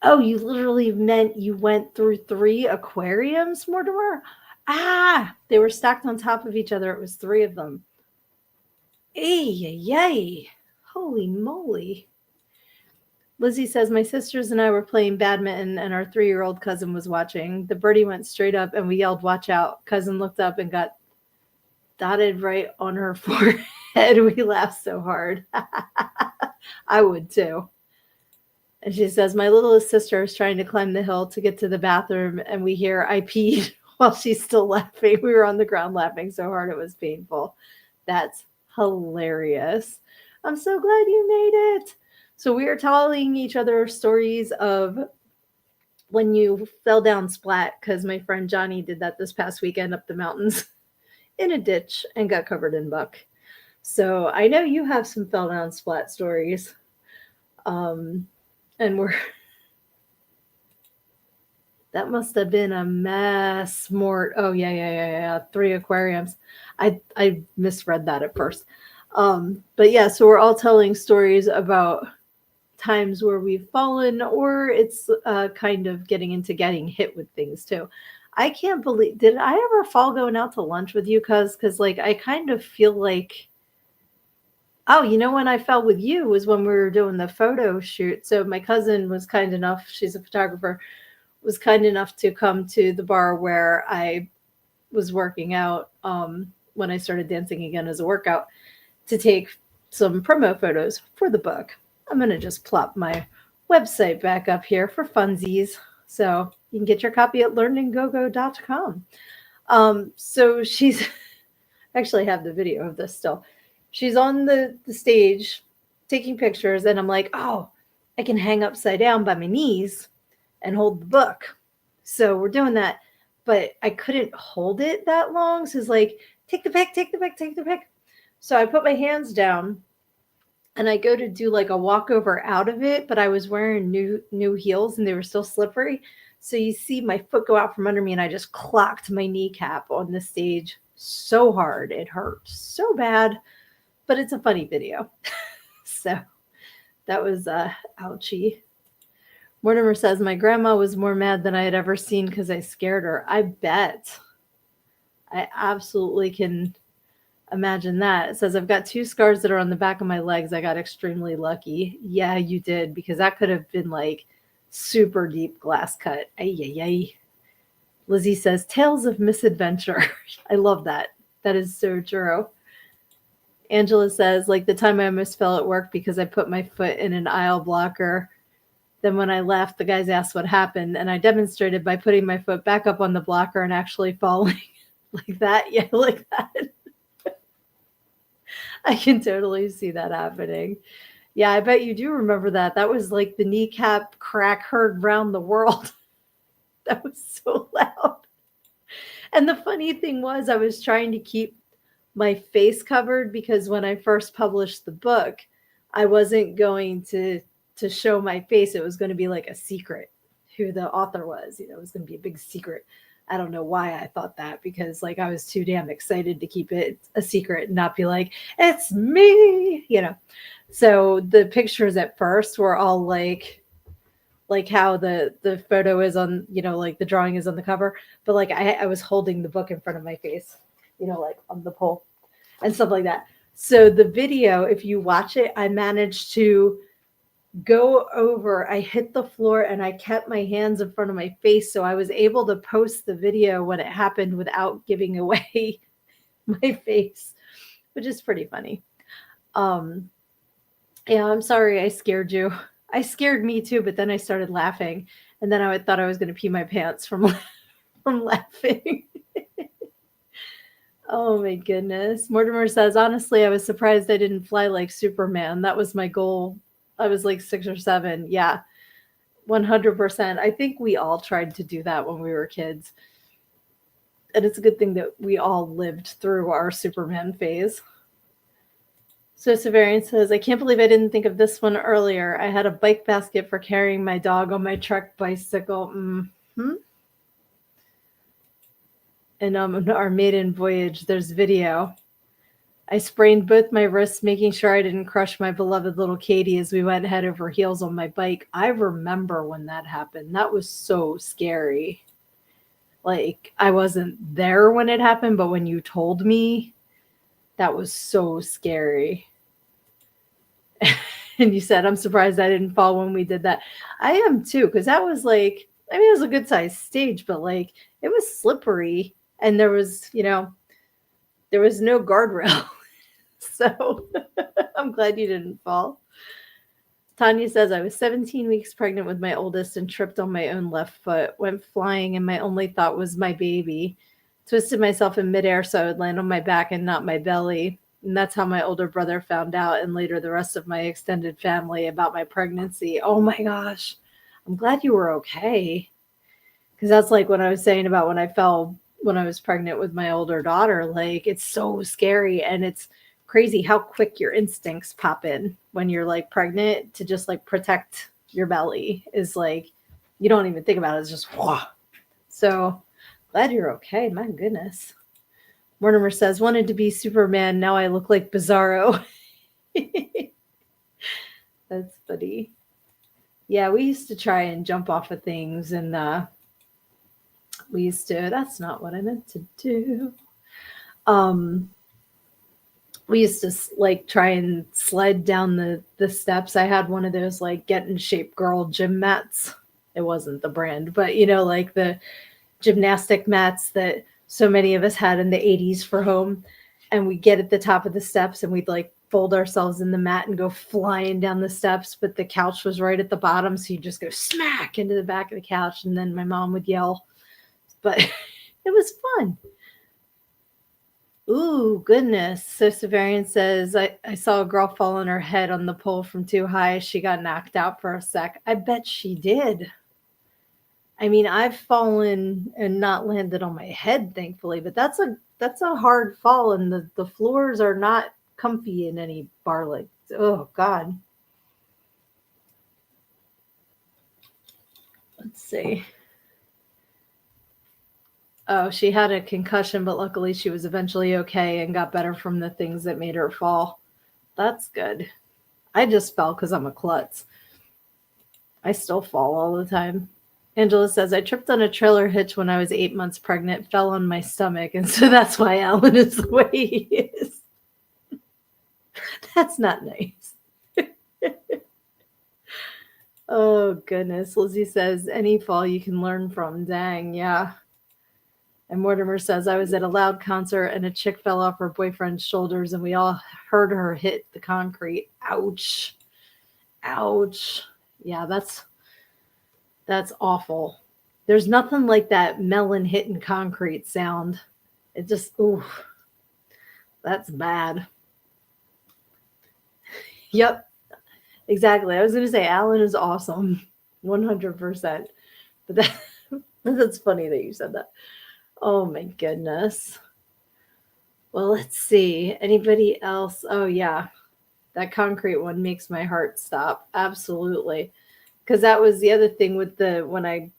Oh, you literally meant you went through 3 aquariums, Mortimer? Ah, they were stacked on top of each other. It was 3 of them. Yay. Holy moly. Lizzie says, my sisters and I were playing badminton, and our 3-year-old cousin was watching. The birdie went straight up, and we yelled, watch out. Cousin looked up and got dotted right on her forehead. We laughed so hard. I would too. And she says, my littlest sister is trying to climb the hill to get to the bathroom, and we hear I peed while she's still laughing. We were on the ground laughing so hard it was painful. That's hilarious. I'm so glad you made it. So we are telling each other stories of when you fell down splat, because my friend Johnny did that this past weekend up the mountains in a ditch and got covered in muck. So I know you have some fell down splat stories. And that must have been a mess. Oh yeah. 3 aquariums. I misread that at first. But yeah, so we're all telling stories about times where we've fallen, or it's kind of getting hit with things too. I can't believe, did I ever fall going out to lunch with you? Because like I kind of feel like, oh, when I fell with you was when we were doing the photo shoot. So my cousin was kind enough, she's a photographer, was kind enough to come to the bar where I was working out when I started dancing again as a workout, to take some promo photos for the book. I'm going to just plop my website back up here for funsies. So you can get your copy at learninggogo.com. So she's actually have the video of this still. She's on the stage taking pictures, and I'm like, oh, I can hang upside down by my knees and hold the book. So we're doing that, but I couldn't hold it that long. So it's like, take the pic. So I put my hands down and I go to do like a walkover out of it, but I was wearing new heels and they were still slippery. So you see my foot go out from under me, and I just clocked my kneecap on the stage so hard. It hurt so bad. but it's a funny video. So that was ouchie. Mortimer says, my grandma was more mad than I had ever seen because I scared her. I bet. I absolutely can imagine that. It says, I've got 2 scars that are on the back of my legs. I got extremely lucky. Yeah, you did, because that could have been like super deep glass cut. Ay, ay, ay. Lizzie says, tales of misadventure. I love that. That is so true. Angela says, like the time I almost fell at work because I put my foot in an aisle blocker. Then when I left, the guys asked what happened, and I demonstrated by putting my foot back up on the blocker and actually falling like that. Yeah, like that. I can totally see that happening. Yeah, I bet you do remember that. That was like the kneecap crack heard round the world. That was so loud. And the funny thing was, I was trying to keep my face covered because when I first published the book, I wasn't going to show my face. It was going to be like a secret who the author was. You know, it was going to be a big secret. I don't know why I thought that, because like I was too damn excited to keep it a secret and not be like, it's me, you know. So the pictures at first were all like how the photo is on, you know, like the drawing is on the cover, but like I was holding the book in front of my face, you know, like on the pole and stuff like that. So the video, if you watch it, I managed to go over, I hit the floor and I kept my hands in front of my face. So I was able to post the video when it happened without giving away my face, which is pretty funny. Yeah, I'm sorry I scared you. I scared me too, but then I started laughing and then I thought I was going to pee my pants from laughing. Oh my goodness. Mortimer says, honestly, I was surprised I didn't fly like Superman. That was my goal. I was like 6 or 7. Yeah, 100%. I think we all tried to do that when we were kids. And it's a good thing that we all lived through our Superman phase. So Severian says, I can't believe I didn't think of this one earlier. I had a bike basket for carrying my dog on my truck bicycle. Mm-hmm. And our maiden voyage, there's video. I sprained both my wrists, making sure I didn't crush my beloved little Katie as we went head over heels on my bike. I remember when that happened. That was so scary. Like, I wasn't there when it happened, but when you told me, that was so scary. And you said, I'm surprised I didn't fall when we did that. I am too, because that was like, I mean, it was a good sized stage, but like, it was slippery. And there was, you know, there was no guardrail. So I'm glad you didn't fall. Tanya says, I was 17 weeks pregnant with my oldest and tripped on my own left foot, went flying, and my only thought was my baby. Twisted myself in midair so I would land on my back and not my belly. And that's how my older brother found out, and later the rest of my extended family, about my pregnancy. Oh my gosh. I'm glad you were okay. Because that's like what I was saying about when I fell when I was pregnant with my older daughter. Like, it's so scary, and it's crazy how quick your instincts pop in when you're like pregnant to just like protect your belly. Is like, you don't even think about it. It's just, whoa. So glad you're okay. My goodness. Mortimer says, wanted to be Superman. Now I look like Bizarro. That's funny. Yeah, we used to try and jump off of things, and we used to, that's not what I meant to do. We used to like try and sled down the steps. I had one of those like Get in Shape Girl gym mats. It wasn't the brand, but you know, like the gymnastic mats that so many of us had in the 80s for home. And we get at the top of the steps and we'd like fold ourselves in the mat and go flying down the steps, but the couch was right at the bottom, so you just go smack into the back of the couch, and then my mom would yell. But it was fun. Ooh, goodness. So Severian says, I saw a girl fall on her head on the pole from too high. She got knocked out for a sec. I bet she did. I mean, I've fallen and not landed on my head, thankfully, but that's a hard fall, and the floors are not comfy in any bar legs. Oh, God. Let's see. Oh, she had a concussion, but luckily she was eventually okay and got better from the things that made her fall. That's good. I just fell because I'm a klutz. I still fall all the time. Angela says, I tripped on a trailer hitch when I was 8 months pregnant, fell on my stomach, and so that's why Alan is the way he is. That's not nice. Oh, goodness. Lizzie says, any fall you can learn from. Dang, yeah. And Mortimer says, I was at a loud concert and a chick fell off her boyfriend's shoulders and we all heard her hit the concrete. Ouch. Ouch. Yeah, that's awful. There's nothing like that melon hitting concrete sound. It just, ooh, that's bad. Yep, exactly. I was going to say Alan is awesome, 100%. But that's funny that you said that. Oh my goodness. Well, let's see. Anybody else? Oh yeah, that concrete one makes my heart stop. Absolutely. Because that was the other thing with when I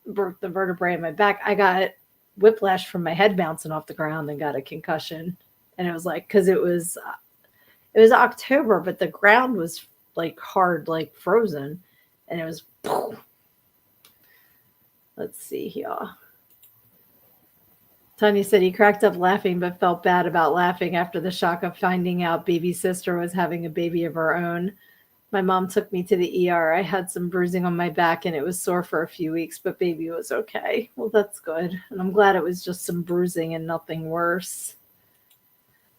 broke the vertebrae in my back, I got whiplash from my head bouncing off the ground and got a concussion. And it was like, because it was October, but the ground was like hard, like frozen. And it was, let's see here. Tanya said he cracked up laughing, but felt bad about laughing after the shock of finding out baby sister was having a baby of her own. My mom took me to the ER. I had some bruising on my back and it was sore for a few weeks, but baby was okay. Well, that's good. And I'm glad it was just some bruising and nothing worse.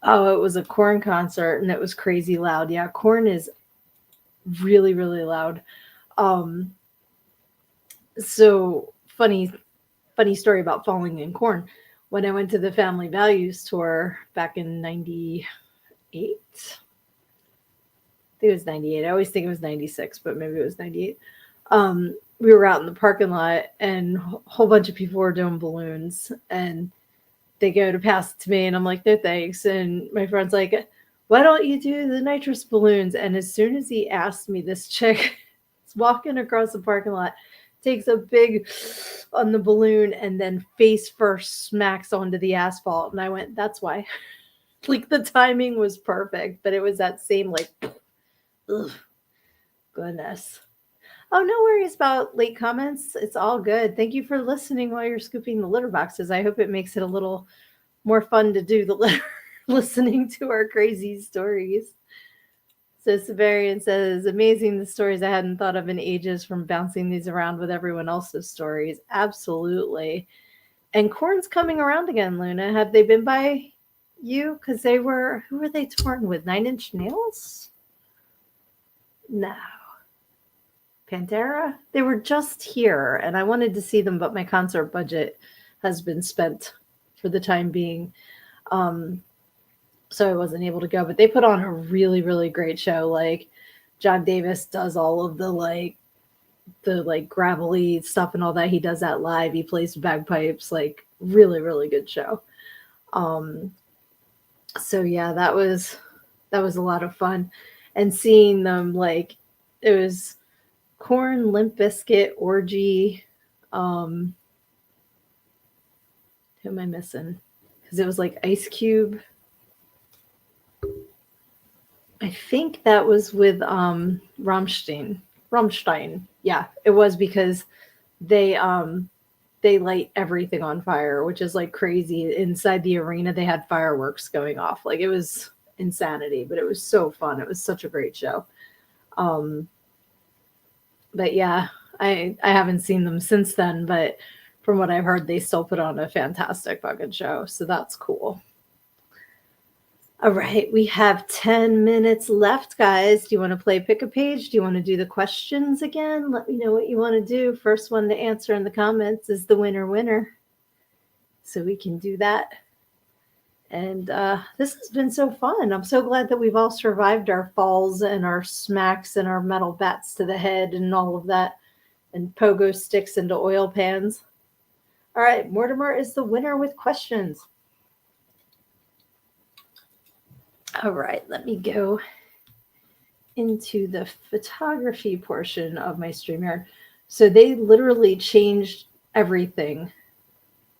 Oh, it was a Korn concert and it was crazy loud. Yeah, Korn is really, really loud. So funny story about falling in Korn. When I went to the Family Values tour back in 98, I think it was 98. I always think it was 96, but maybe it was 98. We were out in the parking lot and a whole bunch of people were doing balloons and they go to pass it to me and I'm like, no thanks. And my friend's like, why don't you do the nitrous balloons? And as soon as he asked me, this chick is walking across the parking lot, takes a big on the balloon and then face first smacks onto the asphalt. And I went, that's why. Like the timing was perfect, but it was that same like, ugh, goodness. Oh, no worries about late comments. It's all good. Thank you for listening while you're scooping the litter boxes. I hope it makes it a little more fun to do the litter, listening to our crazy stories. So Severian says, amazing the stories I hadn't thought of in ages from bouncing these around with everyone else's stories. Absolutely. And Korn's coming around again, Luna. Have they been by you? Because who were they touring with? 9 Inch Nails? No. Pantera? They were just here, and I wanted to see them, but my concert budget has been spent for the time being. So I wasn't able to go, but they put on a really, really great show. Like John Davis does all of the gravelly stuff and all that. He does that live. He plays bagpipes, like really, really good show. So yeah, that was a lot of fun. And seeing them, like, it was Korn, Limp Bizkit, Orgy. Who am I missing? Because it was like Ice Cube. I think that was with Rammstein. Yeah, it was because they light everything on fire, which is like crazy. Inside the arena, they had fireworks going off. Like it was insanity, but it was so fun. It was such a great show. But yeah, I haven't seen them since then, but from what I've heard, they still put on a fantastic fucking show. So that's cool. All right, we have 10 minutes left, guys. Do you want to play Pick a Page? Do you want to do the questions again? Let me know what you want to do. First one to answer in the comments is the winner. So we can do that. And this has been so fun. I'm so glad that we've all survived our falls and our smacks and our metal bats to the head and all of that, and pogo sticks into oil pans. All right, Mortimer is the winner with questions. All right, let me go into the photography portion of my StreamYard. So they literally changed everything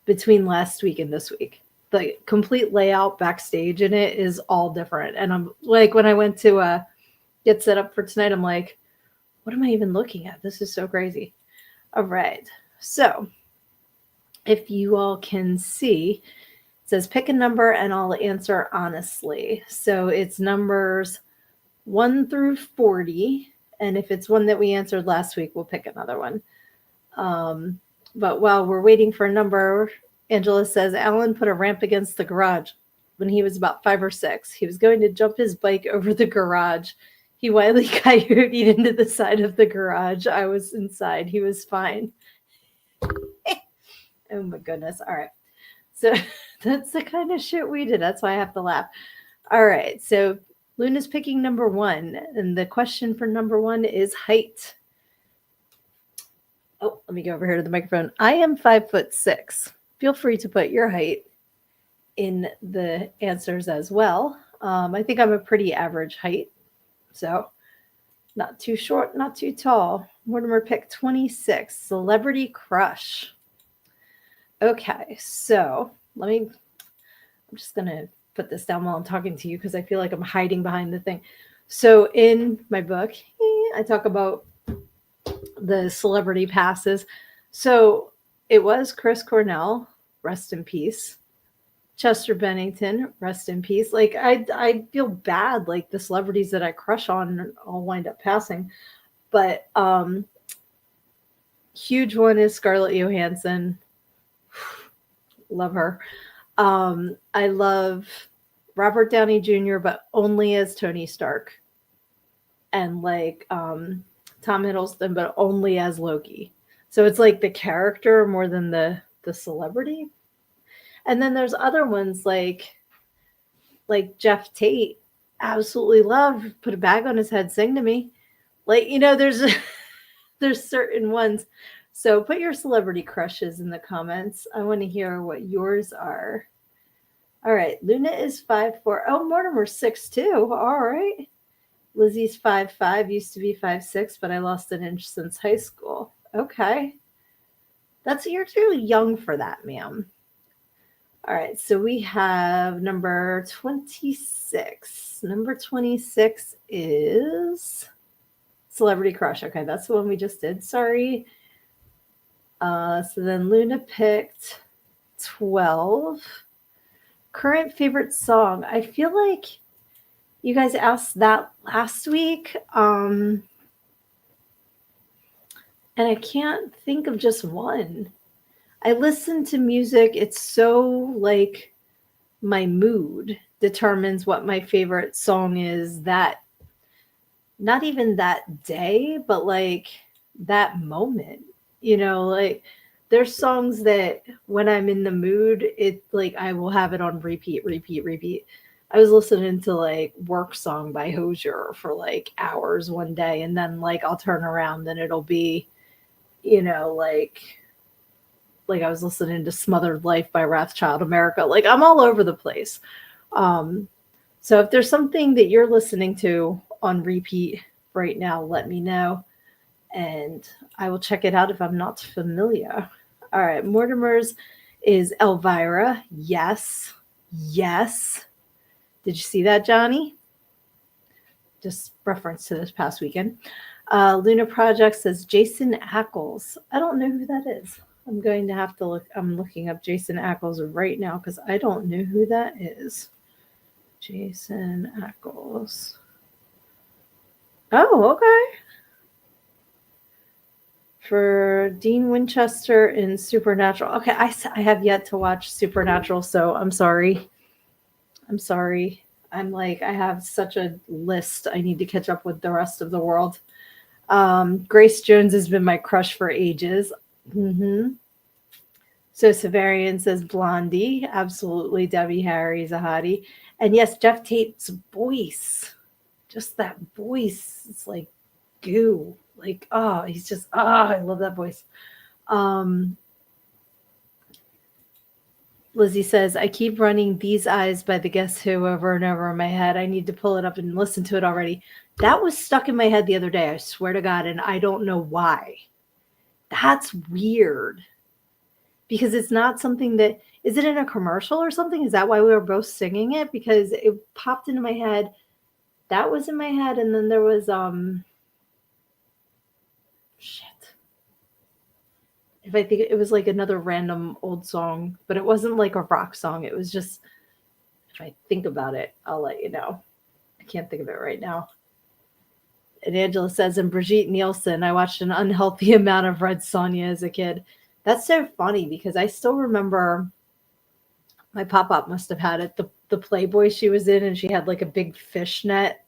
between last week and this week. the complete layout backstage in it is all different. And I'm like, when I went to get set up for tonight, I'm like, what am I even looking at? This is so crazy. All right. So if you all can see, it says pick a number and I'll answer honestly. So it's numbers 1 through 40. And if it's one that we answered last week, we'll pick another one. But while we're waiting for a number, Angela says, Alan put a ramp against the garage when he was about 5 or 6. He was going to jump his bike over the garage. He wildly coyoted into the side of the garage. I was inside. He was fine. Oh my goodness. All right. So that's the kind of shit we did. That's why I have to laugh. All right. So Luna's picking number 1. And the question for number 1 is height. Oh, let me go over here to the microphone. I am 5'6". Feel free to put your height in the answers as well. I think I'm a pretty average height. So not too short, not too tall. Mortimer picked 26. Celebrity crush. Okay, so I'm just going to put this down while I'm talking to you because I feel like I'm hiding behind the thing. So in my book, I talk about the celebrity passes. So it was Chris Cornell, rest in peace. Chester Bennington, rest in peace. Like I feel bad, like the celebrities that I crush on all wind up passing. But huge one is Scarlett Johansson. Love her. I love Robert Downey Jr., but only as Tony Stark. And like Tom Hiddleston, but only as Loki. So it's like the character more than the celebrity. And then there's other ones like Jeff Tate. Absolutely love. Put a bag on his head, sing to me. Like, there's certain ones. So put your celebrity crushes in the comments. I want to hear what yours are. All right. Luna is 5'4". Oh, Mortimer's 6'2". All right. Lizzie's 5'5", used to be 5'6", but I lost an inch since high school. Okay. You're too young for that, ma'am. All right, so we have number 26. Number 26 is Celebrity Crush. Okay, that's the one we just did. Sorry. So then Luna picked 12. Current favorite song. I feel like you guys asked that last week. And I can't think of just one. I listen to music. It's so like my mood determines what my favorite song is that not even that day, but like that moment, like there's songs that when I'm in the mood, it like I will have it on repeat. I was listening to like Work Song by Hozier for like hours one day. And then like I'll turn around and it'll be, like I was listening to Smothered Life by Rothschild America. Like I'm all over the place. So if there's something that you're listening to on repeat right now, let me know. And I will check it out if I'm not familiar. All right. Mortimer's is Elvira. Yes. Did you see that, Johnny? Just reference to this past weekend. Luna Project says Jason Ackles. I don't know who that is. I'm going to have to look. I'm looking up Jason Ackles right now because I don't know who that is. Jason Ackles. Oh, okay. For Dean Winchester in Supernatural. Okay, I have yet to watch Supernatural, so I'm sorry. I'm like, I have such a list. I need to catch up with the rest of the world. Grace Jones has been my crush for ages. So Severian says Blondie. Absolutely. Debbie Harry's a hottie. And yes, Jeff Tate's voice. Just that voice. It's like goo. Like, he's just, I love that voice. Lizzie says, I keep running These Eyes by the Guess Who over and over in my head. I need to pull it up and listen to it already. That was stuck in my head the other day, I swear to God, and I don't know why. That's weird. Because it's not something that Is it in a commercial or something? Is that why we were both singing it? Because it popped into my head. That was in my head, and then there was shit. If I think it was like another random old song, but it wasn't like a rock song. It was just, if I think about it, I'll let you know. I can't think of it right now. And Angela says, and Brigitte Nielsen, I watched an unhealthy amount of Red Sonja as a kid. That's so funny because I still remember my pop-up must have had it, the Playboy she was in, and she had like a big fishnet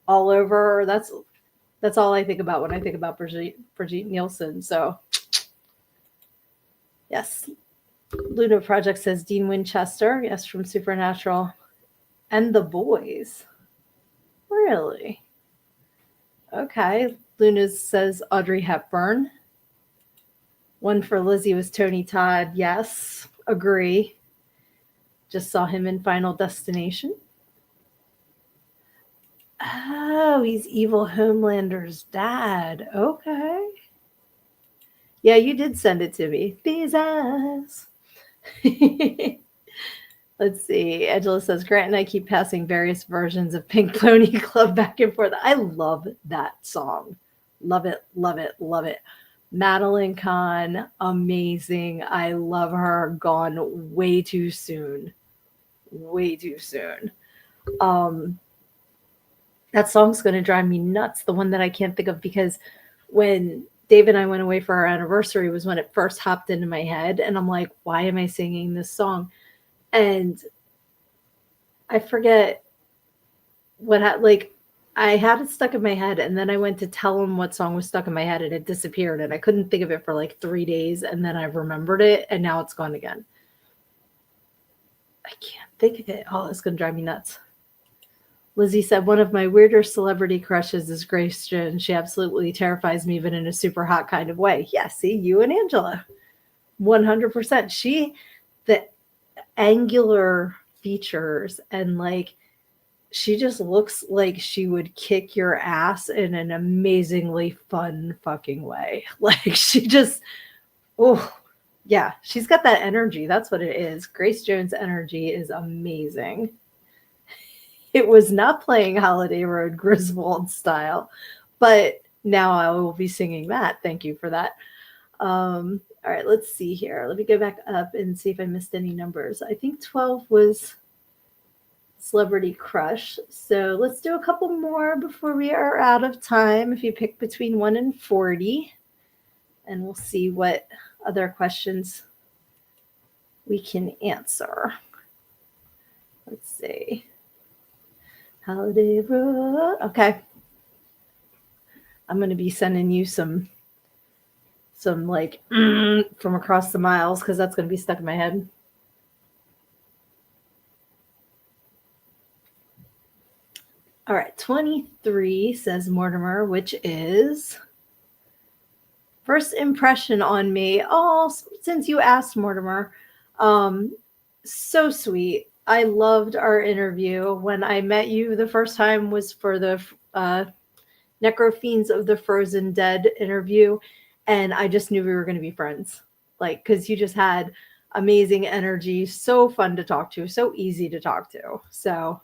all over her. That's all I think about when I think about Brigitte Nielsen. So yes. Luna Project says Dean Winchester, yes, from Supernatural. And The Boys. Really? Okay. Luna says Audrey Hepburn. One for Lizzie was Tony Todd. Yes, agree. Just saw him in Final Destination. Oh, he's Evil Homelander's dad. Okay. Yeah, you did send it to me. These eyes. Let's see. Angela says, Grant and I keep passing various versions of Pink Pony Club back and forth. I love that song. Love it, love it, love it. Madeline Kahn, amazing. I love her. Gone way too soon. Way too soon. That song's going to drive me nuts. The one that I can't think of, because when Dave and I went away for our anniversary was when it first hopped into my head. And I'm like, why am I singing this song? And I forget like I had it stuck in my head, and then I went to tell him what song was stuck in my head, and it disappeared, and I couldn't think of it for like 3 days, and then I remembered it, and now it's gone again. I can't think of it. Oh, it's going to drive me nuts. Lizzie said, one of my weirder celebrity crushes is Grace Jones. She absolutely terrifies me, but in a super hot kind of way. Yeah, see, you and Angela. 100%. The angular features, and like, she just looks like she would kick your ass in an amazingly fun fucking way. Like, she just, oh, yeah, she's got that energy. That's what it is. Grace Jones' energy is amazing. It was not playing Holiday Road Griswold style, but now I will be singing that. Thank you for that. All right, let's see here. Let me go back up and see if I missed any numbers. I think 12 was Celebrity Crush. So let's do a couple more before we are out of time. If you pick between 1 and 40, and we'll see what other questions we can answer. Let's see. Holiday Road. Okay. I'm going to be sending you some like from across the miles, because that's going to be stuck in my head. All right. 23 says Mortimer, which is first impression on me. Oh, since you asked, Mortimer, so sweet. I loved our interview. When I met you the first time was for the Necrofiends of the Frozen Dead interview, and I just knew we were going to be friends. Like, because you just had amazing energy, so fun to talk to, so easy to talk to. So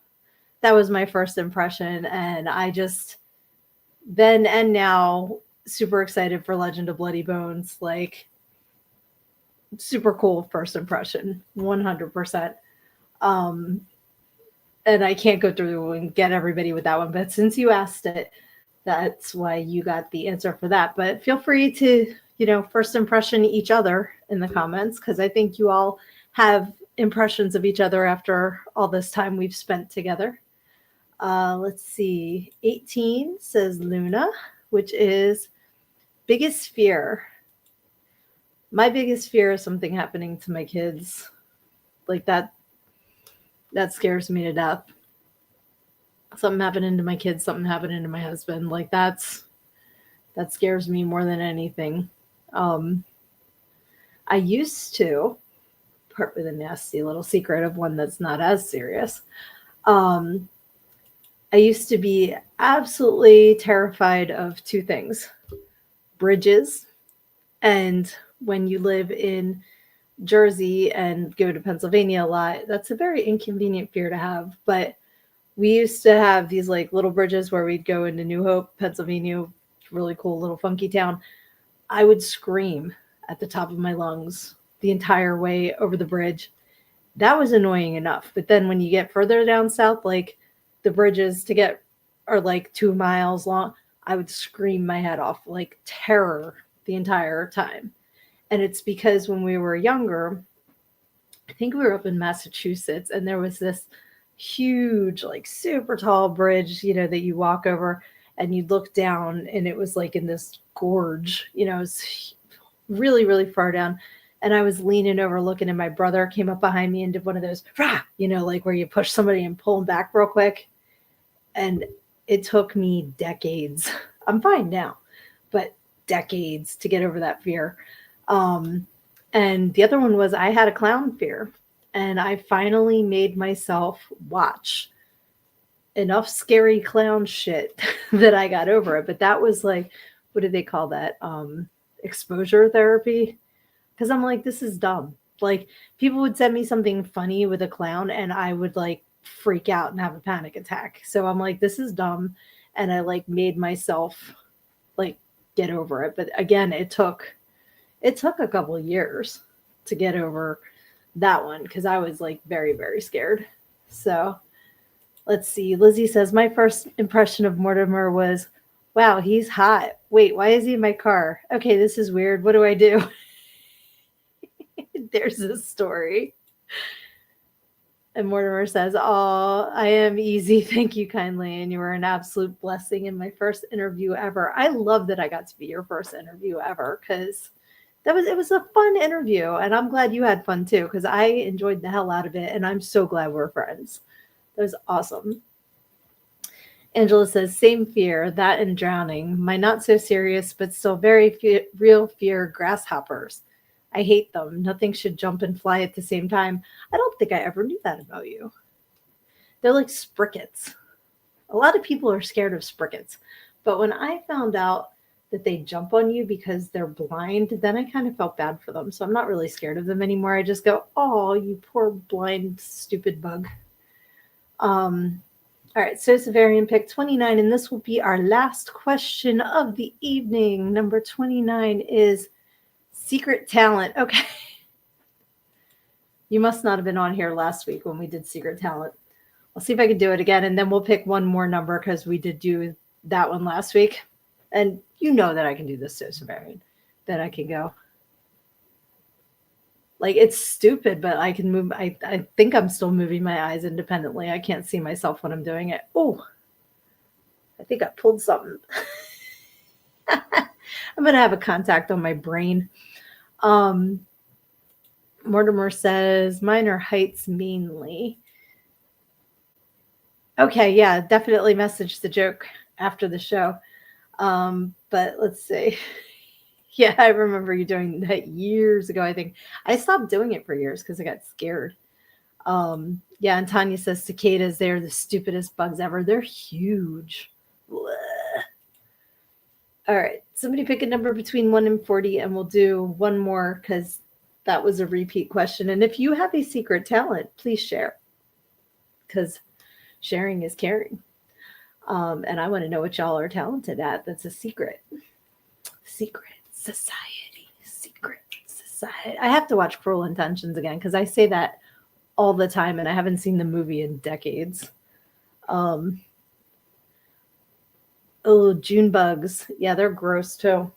that was my first impression, and I just then and now super excited for Legend of Bloody Bones. Like, super cool first impression, 100%. And I can't go through and get everybody with that one, but since you asked it, that's why you got the answer for that. But feel free to, first impression each other in the comments, because I think you all have impressions of each other after all this time we've spent together. Let's see. 18 says Luna, which is biggest fear. My biggest fear is something happening to my kids. Like, that scares me to death. Something happening to my kids, something happening to my husband. Like, that scares me more than anything. I used to, part with a nasty little secret of one that's not as serious. I used to be absolutely terrified of two things: bridges, and when you live in Jersey and go to Pennsylvania a lot, that's a very inconvenient fear to have. But we used to have these like little bridges where we'd go into New Hope, Pennsylvania, really cool little funky town. I would scream at the top of my lungs the entire way over the bridge. That was annoying enough. But then when you get further down south, like the bridges to get are like 2 miles long, I would scream my head off like terror the entire time. And it's because when we were younger, I think we were up in Massachusetts and there was this huge, like super tall bridge, that you walk over and you'd look down and it was like in this gorge, it was really, really far down. And I was leaning over looking, and my brother came up behind me and did one of those, rah, like where you push somebody and pull them back real quick. And it took me decades. I'm fine now, but decades to get over that fear. Um, and the other one was I had a clown fear, and I finally made myself watch enough scary clown shit that I got over it. But that was like, what do they call that? Exposure therapy. Because I'm like, this is dumb. Like, people would send me something funny with a clown, and I would like freak out and have a panic attack. So I'm like, this is dumb. And I like made myself like get over it. But again, it took a couple of years to get over that one because I was like very, very scared. So let's see. Lizzie says, my first impression of Mortimer was, wow, he's hot. Wait, why is he in my car? Okay, this is weird. What do I do? There's this story. And Mortimer says, oh, I am easy. Thank you kindly. And you were an absolute blessing in my first interview ever. I love that I got to be your first interview ever because it was a fun interview. And I'm glad you had fun too, because I enjoyed the hell out of it. And I'm so glad we're friends. That was awesome. Angela says, same fear, that and drowning. My not so serious, but still very real fear, grasshoppers. I hate them. Nothing should jump and fly at the same time. I don't think I ever knew that about you. They're like sprickets. A lot of people are scared of sprickets. But when I found out that they jump on you because they're blind, then I kind of felt bad for them. So I'm not really scared of them anymore. I just go, oh, you poor blind, stupid bug. All right, so Severian pick 29, and this will be our last question of the evening. Number 29 is secret talent. Okay. You must not have been on here last week when we did secret talent. I'll see if I can do it again, and then we'll pick one more number because we did do that one last week. And you know that I can do this, so Severian, that I can go. Like, it's stupid, but I can move. I think I'm still moving my eyes independently. I can't see myself when I'm doing it. Oh, I think I pulled something. I'm going to have a contact on my brain. Mortimer says, mine are heights mainly. Okay, yeah, definitely message the joke after the show. But let's see. Yeah, I remember you doing that years ago, I think. I stopped doing it for years because I got scared. Yeah, and Tanya says cicadas, they're the stupidest bugs ever. They're huge. Blech. All right, somebody pick a number between 1 and 40, and we'll do one more because that was a repeat question. And if you have a secret talent, please share because sharing is caring. And I want to know what y'all are talented at. That's a secret. Secret society. Secret society. I have to watch Cruel Intentions again because I say that all the time and I haven't seen the movie in decades. Oh, June bugs. Yeah, they're gross too.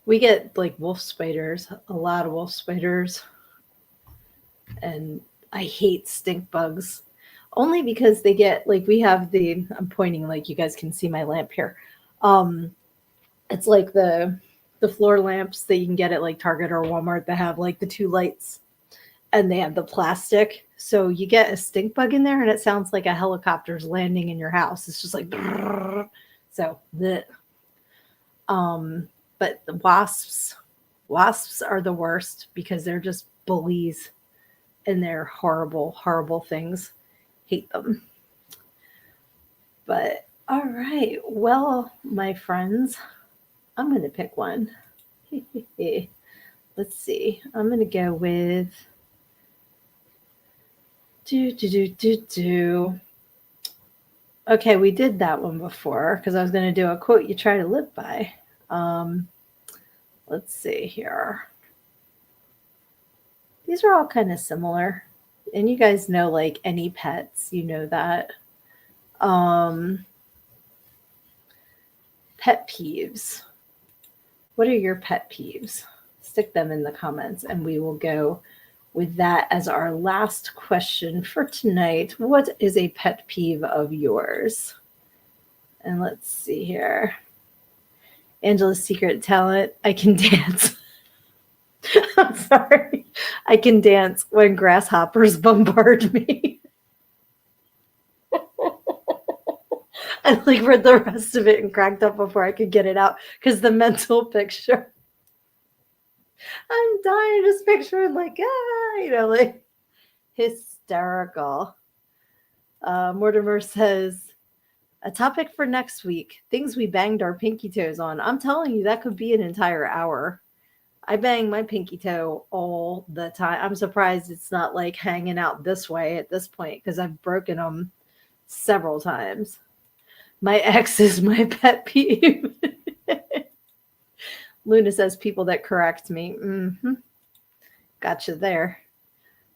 We get like wolf spiders, a lot of wolf spiders. And I hate stink bugs. Only because they get like we have I'm pointing like you guys can see my lamp here. It's like the floor lamps that you can get at like Target or Walmart that have like the two lights and they have the plastic. So you get a stink bug in there and it sounds like a helicopter's landing in your house. It's just like so the but the wasps are the worst because they're just bullies and they're horrible, horrible things. Hate them. But all right. Well, my friends, I'm going to pick one. Let's see. I'm going to go with do. Okay, we did that one before because I was going to do a quote you try to live by. Um, let's see here. These are all kind of similar. And you guys know, like, any pets, you know that. Um, Pet peeves. What are your pet peeves? Stick them in the comments and we will go with that as our last question for tonight. What is a pet peeve of yours? And let's see here. Angela's secret talent, I can dance. I'm sorry. I can dance when grasshoppers bombard me. I like read the rest of it and cracked up before I could get it out because the mental picture. I'm dying just picturing like, like hysterical. Mortimer says, a topic for next week, things we banged our pinky toes on. I'm telling you, that could be an entire hour. I bang my pinky toe all the time. I'm surprised it's not like hanging out this way at this point because I've broken them several times. My ex is my pet peeve. Luna says people that correct me. Gotcha there.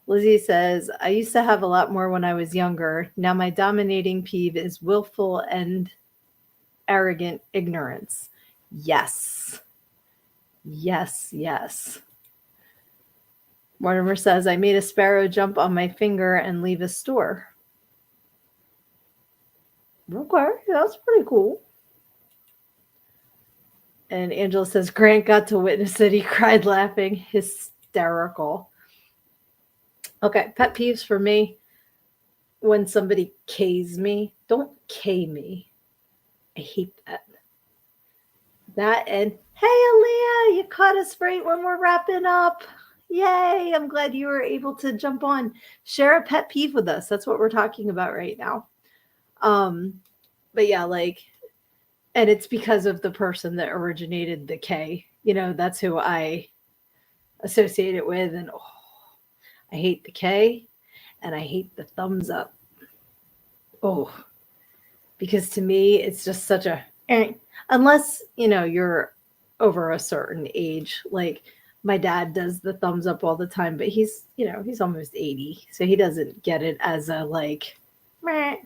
Lizzie says, I used to have a lot more when I was younger. Now my dominating peeve is willful and arrogant ignorance. Yes. Yes, yes. Mortimer says, I made a sparrow jump on my finger and leave a store. Okay, that's pretty cool. And Angela says, Grant got to witness it. He cried laughing. Hysterical. Okay, pet peeves for me. When somebody K's me, don't K me. I hate that. That and, hey, Aaliyah, you caught us right when we're wrapping up. Yay, I'm glad you were able to jump on. Share a pet peeve with us. That's what we're talking about right now. But yeah, like, and it's because of the person that originated the K. That's who I associate it with. And I hate the K and I hate the thumbs up. Because to me, it's just such a, unless, you're over a certain age, like my dad does the thumbs up all the time, but he's almost 80. So he doesn't get it as a like,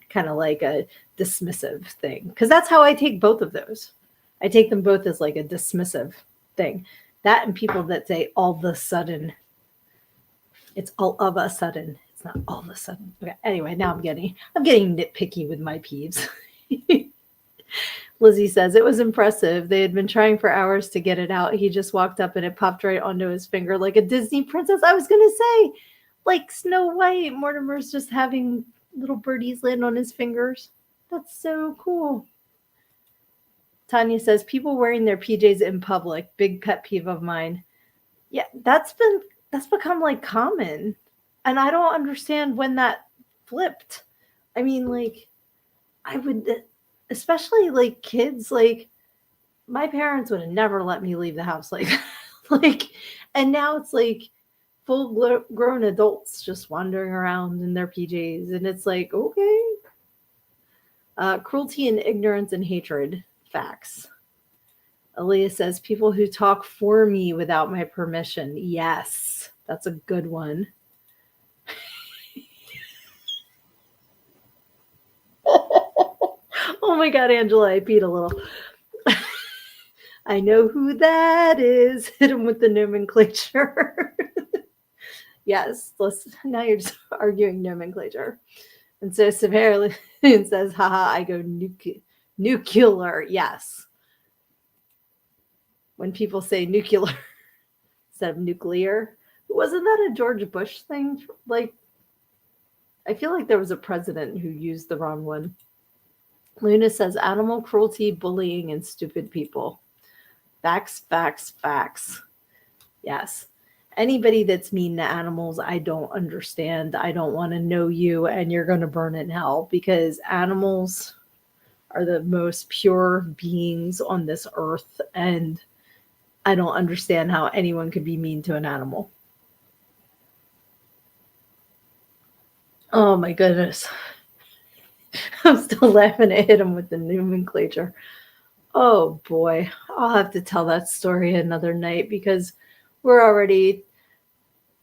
kind of like a dismissive thing. Cause that's how I take both of those. I take them both as like a dismissive thing. That and people that say all of a sudden, it's all of a sudden. It's not all of a sudden. Okay. Anyway, now I'm getting nitpicky with my peeves. Lizzie says, it was impressive. They had been trying for hours to get it out. He just walked up and it popped right onto his finger like a Disney princess. I was going to say, like Snow White, Mortimer's just having little birdies land on his fingers. That's so cool. Tanya says, people wearing their PJs in public, big pet peeve of mine. Yeah, that's become like common. And I don't understand when that flipped. I mean, like, I would, especially like kids, like my parents would have never let me leave the house like and now it's like full grown adults just wandering around in their PJs and it's like, okay. Cruelty and ignorance and hatred, facts. Aaliyah says, people who talk for me without my permission. Yes, that's a good one. Oh my God, Angela, I peed a little. I know who that is. Hit him with the nomenclature. Yes, now you're just arguing nomenclature. And so severely says, haha, I go nuclear. Yes. When people say nuclear instead of nuclear, wasn't that a George Bush thing? Like, I feel like there was a president who used the wrong one. Luna says, animal cruelty, bullying, and stupid people. Facts, facts, facts. Yes. Anybody that's mean to animals, I don't understand. I don't want to know you, and you're going to burn in hell because animals are the most pure beings on this earth. And I don't understand how anyone could be mean to an animal. Oh my goodness. I'm still laughing at him with the nomenclature. Oh boy. I'll have to tell that story another night because we're already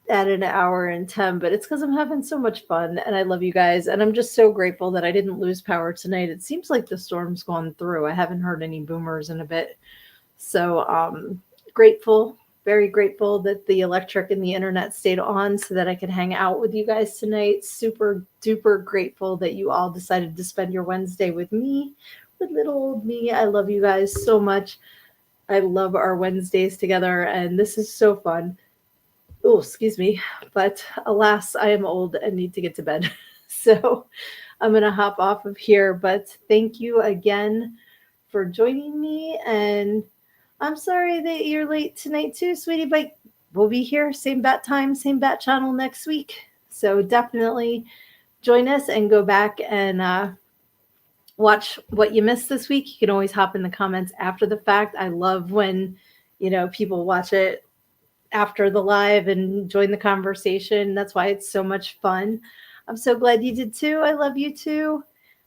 at an hour and 10, but it's because I'm having so much fun and I love you guys. And I'm just so grateful that I didn't lose power tonight. It seems like the storm's gone through. I haven't heard any boomers in a bit. So grateful, very grateful that the electric and the internet stayed on so that I could hang out with you guys tonight. Super duper grateful that you all decided to spend your Wednesday with me, with little old me. I love you guys so much. I love our Wednesdays together, and this is so fun. Oh, excuse me. But alas, I am old and need to get to bed. So I'm going to hop off of here. But thank you again for joining me. And I'm sorry that you're late tonight, too, sweetie. But we'll be here, same bat time, same bat channel next week. So definitely join us and go back and watch what you missed this week. You can always hop in the comments after the fact. I love when, people watch it after the live and join the conversation. That's why it's so much fun. I'm so glad you did too. I love you too.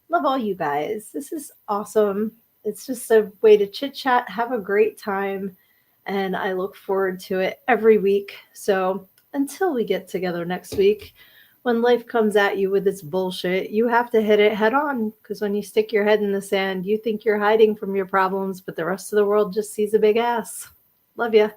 Love all you guys. This is awesome. It's just a way to chit chat, have a great time, and I look forward to it every week. So until we get together next week, when life comes at you with its bullshit, you have to hit it head on because when you stick your head in the sand, you think you're hiding from your problems, but the rest of the world just sees a big ass. Love ya.